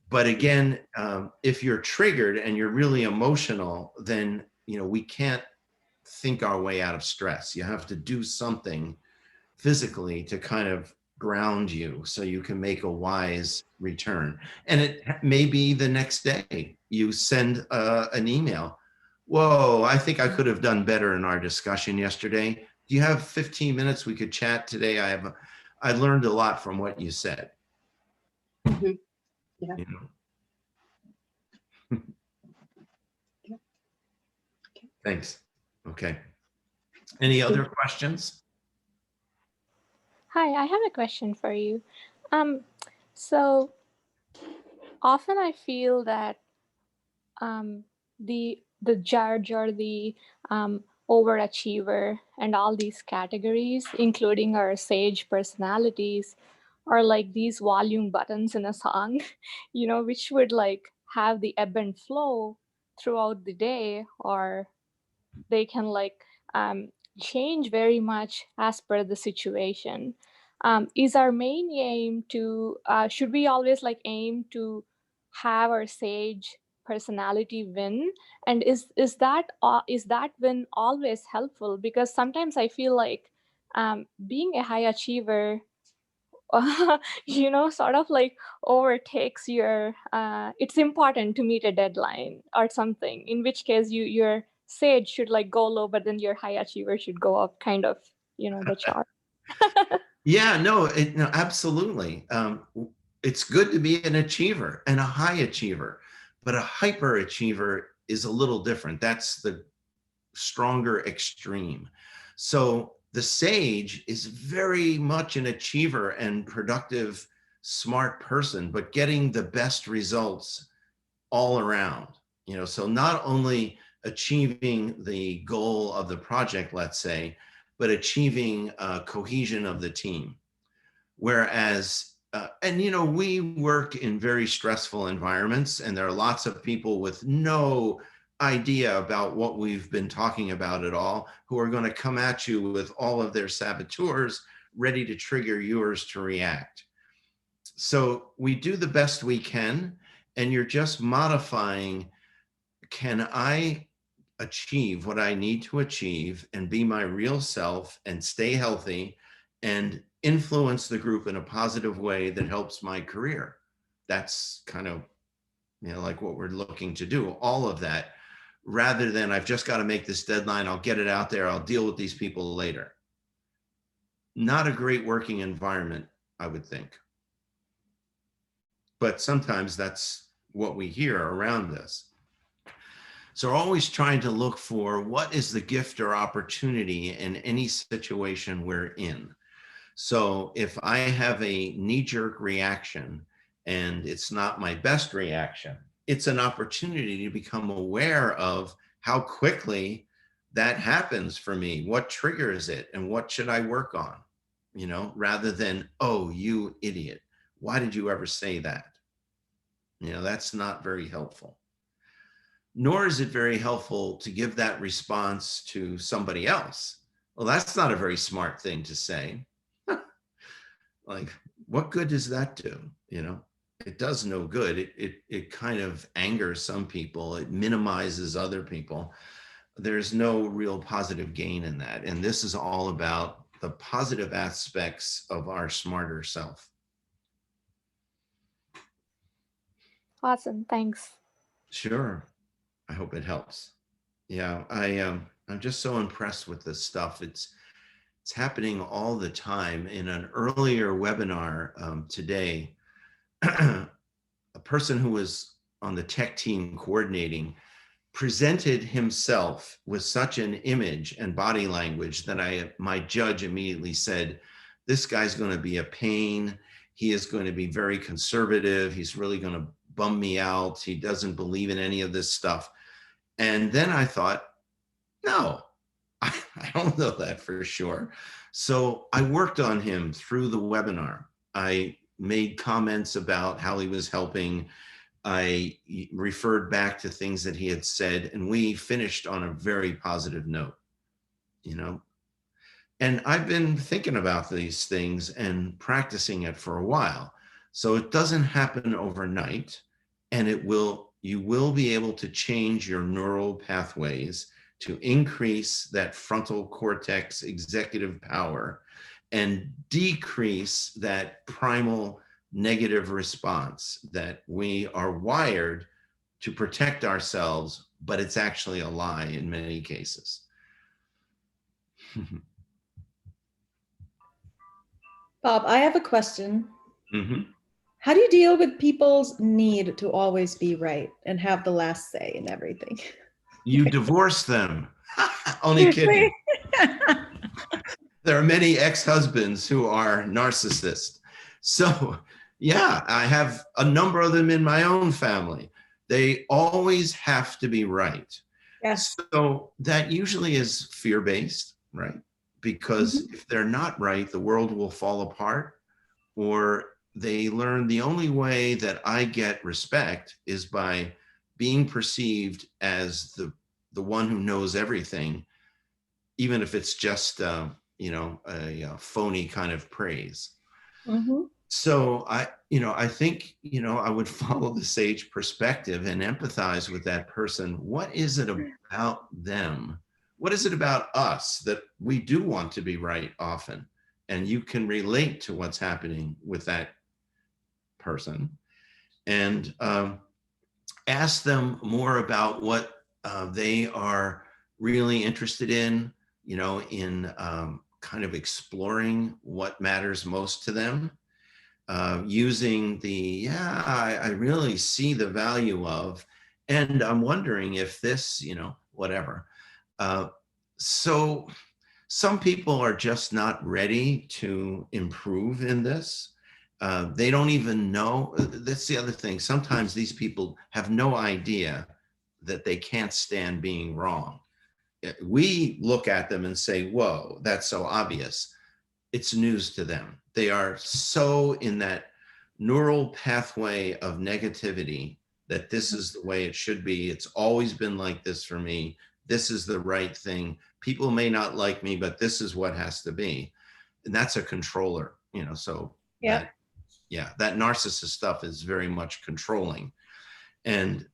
But again, if you're triggered and you're really emotional, then we can't think our way out of stress. You have to do something physically to kind of ground you so you can make a wise return. And it may be the next day you send an email. Whoa, I think I could have done better in our discussion yesterday. Do you have 15 minutes we could chat today? I learned a lot from what you said. Mhm. Yeah. Yeah. Okay. Thanks. Okay. Any other questions? Hi, I have a question for you. So often I feel that the judge or the overachiever and all these categories, including our sage personalities, are like these volume buttons in a song, which would like have the ebb and flow throughout the day, or they can like change very much as per the situation. Is our main aim to should we always like aim to have our sage personality win, and is that win always helpful? Because sometimes I feel like being a high achiever sort of like overtakes your it's important to meet a deadline or something, in which case your sage should like go low, but then your high achiever should go up, kind of, the chart. Yeah, no, absolutely. It's good to be an achiever and a high achiever, but a hyper achiever is a little different. That's the stronger extreme. So the sage is very much an achiever and productive, smart person, but getting the best results all around. So not only achieving the goal of the project, let's say, but achieving cohesion of the team. Whereas, we work in very stressful environments, and there are lots of people with no idea about what we've been talking about at all, who are going to come at you with all of their saboteurs ready to trigger yours to react. So we do the best we can, and you're just modifying, can I achieve what I need to achieve and be my real self and stay healthy and influence the group in a positive way that helps my career? That's kind of, like what we're looking to do, all of that, rather than I've just got to make this deadline, I'll get it out there, I'll deal with these people later. Not a great working environment, I would think. But sometimes that's what we hear around us. So we're always trying to look for what is the gift or opportunity in any situation we're in. So if I have a knee-jerk reaction and it's not my best reaction, it's an opportunity to become aware of how quickly that happens for me? What triggers it and what should I work on? You know, rather than, oh, you idiot, why did you ever say that? You know, that's not very helpful. Nor is it very helpful to give that response to somebody else. Well, that's not a very smart thing to say. Like, what good does that do? You know, it does no good. It kind of angers some people. It minimizes other people. There's no real positive gain in that. And this is all about the positive aspects of our smarter self. Awesome. Thanks. Sure. I hope it helps. Yeah, I'm just so impressed with this stuff. It's happening all the time. In an earlier webinar today, a person who was on the tech team coordinating presented himself with such an image and body language that my judge immediately said, this guy's going to be a pain. He is going to be very conservative. He's really going to bum me out. He doesn't believe in any of this stuff. And then I thought, no, I don't know that for sure. So I worked on him through the webinar. I made comments about how he was helping. I referred back to things that he had said, and we finished on a very positive note, you know. And I've been thinking about these things and practicing it for a while. So it doesn't happen overnight, and you will be able to change your neural pathways to increase that frontal cortex executive power and decrease that primal negative response that we are wired to protect ourselves, but it's actually a lie in many cases. Bob, I have a question. Mm-hmm. How do you deal with people's need to always be right and have the last say in everything? You divorce them. Only kidding. There are many ex-husbands who are narcissists. So yeah, I have a number of them in my own family. They always have to be right. Yes. So that usually is fear-based, right? Because if they're not right, the world will fall apart, or they learn the only way that I get respect is by being perceived as the one who knows everything, even if it's just a phony kind of praise. Mm-hmm. So I think, I would follow the sage perspective and empathize with that person. What is it about them? What is it about us that we do want to be right often? And you can relate to what's happening with that person, and ask them more about what they are really interested in, in kind of exploring what matters most to them, using I really see the value of, and I'm wondering if this, whatever. So some people are just not ready to improve in this. They don't even know. That's the other thing. Sometimes these people have no idea that they can't stand being wrong. We look at them and say, whoa, that's so obvious. It's news to them. They are so in that neural pathway of negativity that this is the way it should be. It's always been like this for me. This is the right thing. People may not like me, but this is what has to be. And that's a controller, so Yeah. That narcissist stuff is very much controlling. And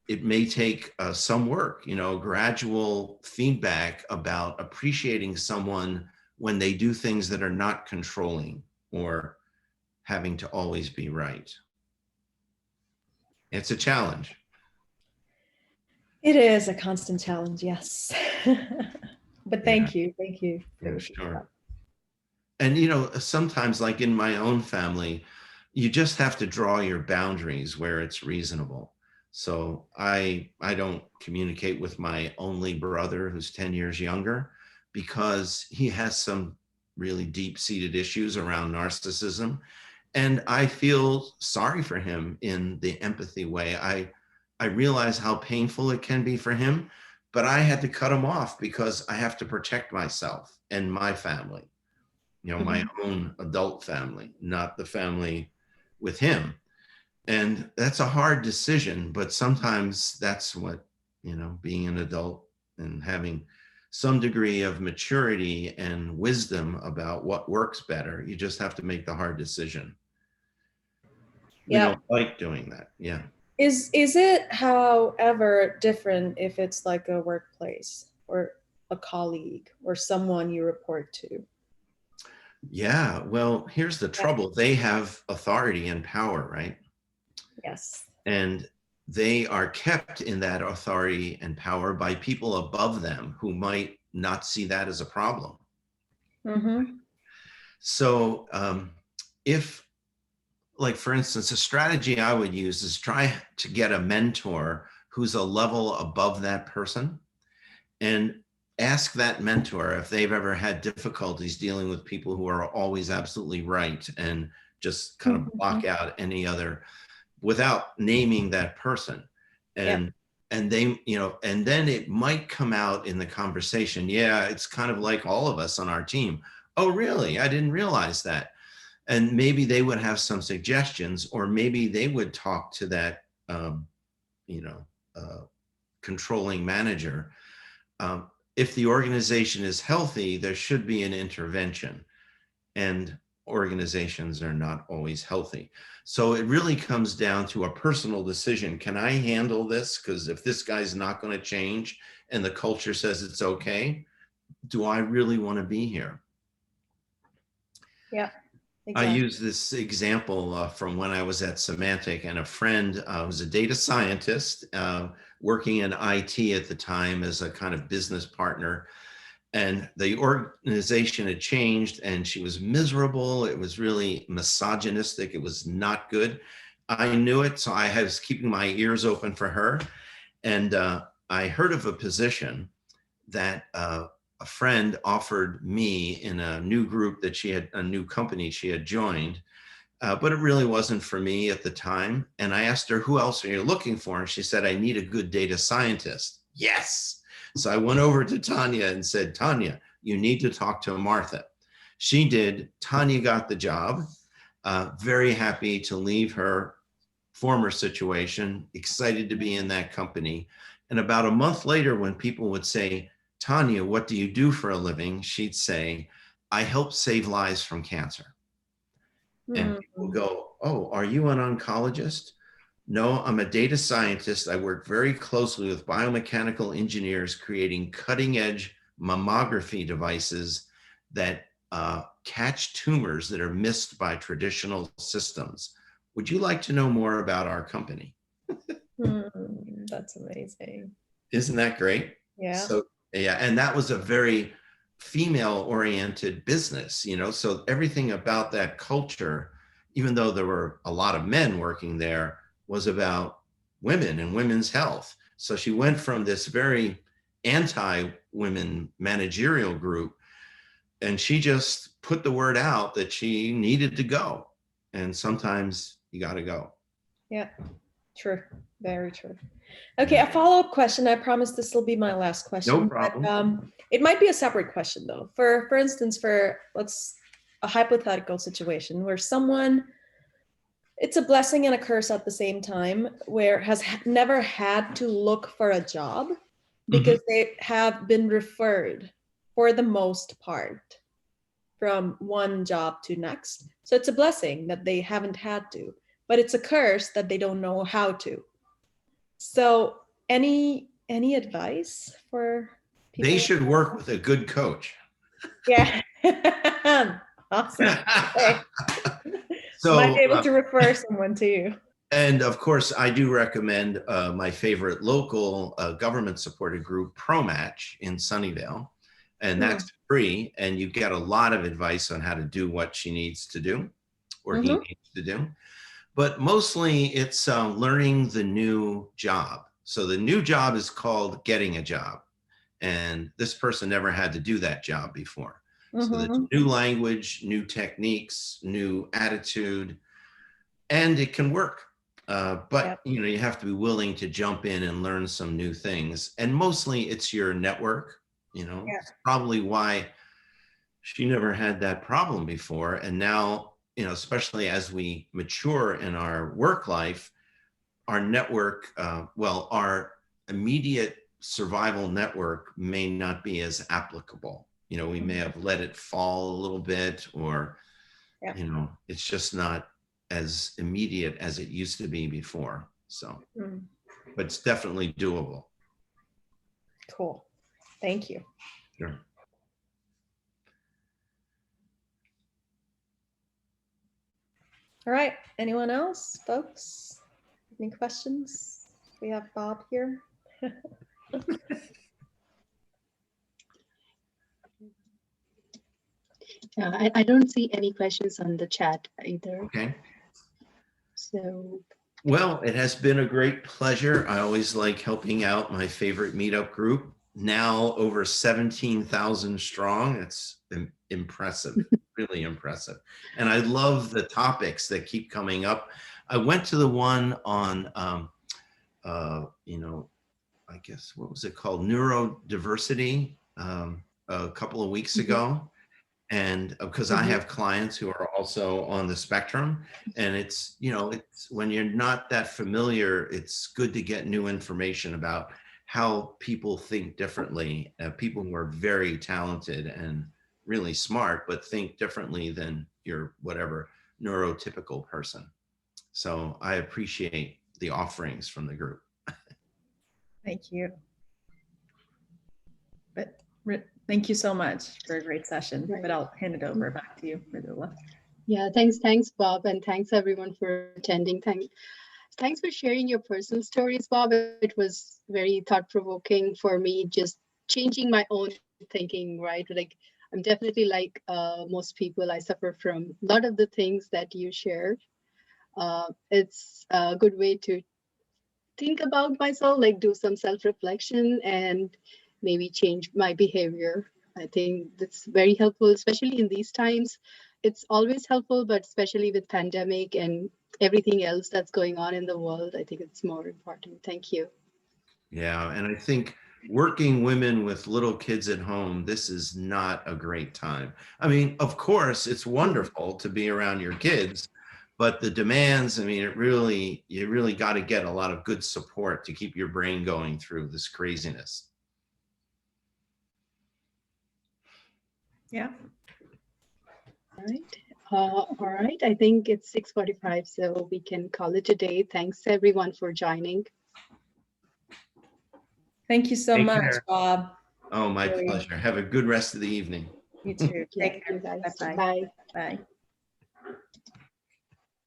it may take some work, gradual feedback about appreciating someone when they do things that are not controlling or having to always be right. It's a challenge. It is a constant challenge, yes. But thank you. Yeah, sure. And, sometimes, like in my own family, you just have to draw your boundaries where it's reasonable. So I don't communicate with my only brother, who's 10 years younger, because he has some really deep-seated issues around narcissism. And I feel sorry for him in the empathy way. I realize how painful it can be for him, but I had to cut him off because I have to protect myself and my family, my own adult family, not the family with him. And that's a hard decision, but sometimes that's what, being an adult and having some degree of maturity and wisdom about what works better. You just have to make the hard decision. We don't like doing that. Yeah. Is it, however, different if it's like a workplace or a colleague or someone you report to? Yeah. Well, here's the trouble. They have authority and power, right? Yes. And they are kept in that authority and power by people above them who might not see that as a problem. So if, like, for instance, a strategy I would use is try to get a mentor who's a level above that person and ask that mentor if they've ever had difficulties dealing with people who are always absolutely right and just kind of block out any other without naming that person. And they, and then it might come out in the conversation. Yeah, it's kind of like all of us on our team. Oh, really? I didn't realize that. And maybe they would have some suggestions, or maybe they would talk to that, controlling manager. If the organization is healthy, there should be an intervention, and organizations are not always healthy. So it really comes down to a personal decision. Can I handle this? Because if this guy's not going to change and the culture says it's okay, do I really want to be here? Yeah. Exactly. I use this example from when I was at Symantec, and a friend was a data scientist working in IT at the time as a kind of business partner. And the organization had changed and she was miserable. It was really misogynistic. It was not good. I knew it, so I was keeping my ears open for her. And I heard of a position that a friend offered me in a new group that a new company she had joined, but it really wasn't for me at the time. And I asked her, who else are you looking for? And she said, I need a good data scientist. Yes. So I went over to Tanya and said, Tanya, you need to talk to Martha. She did. Tanya got the job. Very happy to leave her former situation, excited to be in that company. And about a month later, when people would say, Tanya, what do you do for a living? She'd say, I help save lives from cancer. And people go, oh, are you an oncologist? No, I'm a data scientist. I work very closely with biomechanical engineers creating cutting edge mammography devices that catch tumors that are missed by traditional systems. Would you like to know more about our company? That's amazing. Isn't that great? Yeah. So, yeah, and that was a very female oriented business, so everything about that culture, even though there were a lot of men working there, was about women and women's health. So she went from this very anti-women managerial group, and she just put the word out that she needed to go. And sometimes you got to go. Yeah, true. Very true. Okay, a follow-up question. I promise this will be my last question. No problem. But, it might be a separate question though. For instance, let's a hypothetical situation where someone, it's a blessing and a curse at the same time, where has never had to look for a job because they have been referred for the most part from one job to next. So it's a blessing that they haven't had to, but it's a curse that they don't know how to. So any advice for people? They should work with a good coach. Yeah. Awesome. Okay. So might be able to refer someone to you. And of course, I do recommend my favorite local government-supported group, ProMatch in Sunnyvale, and that's free. And you get a lot of advice on how to do what she needs to do, or he needs to do. But mostly, it's learning the new job. So the new job is called getting a job, and this person never had to do that job before. So there's new language, new techniques, new attitude, and it can work. But Yep. you know, you have to be willing to jump in and learn some new things. And mostly it's your network, you know, Yeah. it's probably why she never had that problem before. And now, you know, especially as we mature in our work life, our network, well, our immediate survival network may not be as applicable. You know, we may have let it fall a little bit, or, Yeah. you know, it's just not as immediate as it used to be before. So, Mm, but it's definitely doable. cool. Thank you. Sure. All right. Anyone else, folks? Any questions? We have Bob here. I don't see any questions on the chat either. Okay. So Well, it has been a great pleasure. I always like helping out my favorite meetup group. Now over 17,000 strong. It's impressive, really impressive. And I love the topics that keep coming up. I went to the one on, you know, I guess, what was it called? Neurodiversity, a couple of weeks ago. And because I have clients who are also on the spectrum, and it's, you know, it's when you're not that familiar, it's good to get new information about how people think differently. People who are very talented and really smart, but think differently than your whatever neurotypical person. So I appreciate the offerings from the group. Thank you. But thank you so much for a great session. Right. But I'll hand it over back to you, Mridula. yeah, thanks, Bob, and thanks everyone for attending. Thanks for sharing your personal stories, Bob. It was very thought-provoking for me, just changing my own thinking, right? Like, I'm definitely like most people, I suffer from a lot of the things that you shared. It's a good way to think about myself, like do some self-reflection and maybe change my behavior. I think that's very helpful, especially in these times. It's always helpful, but especially with pandemic and everything else that's going on in the world, I think it's more important. Thank you. Yeah, and I think working women with little kids at home, this is not a great time. I mean, of course, it's wonderful to be around your kids, but the demands, I mean, you really got to get a lot of good support to keep your brain going through this craziness. Yeah. All right. I think it's 6:45, so we can call it a day. Thanks everyone for joining. Thank you so Take much, care. Bob. Oh, my Really. pleasure. Have a good rest of the evening. You too. Yeah, Take you care. guys. Bye-bye. Bye. Bye.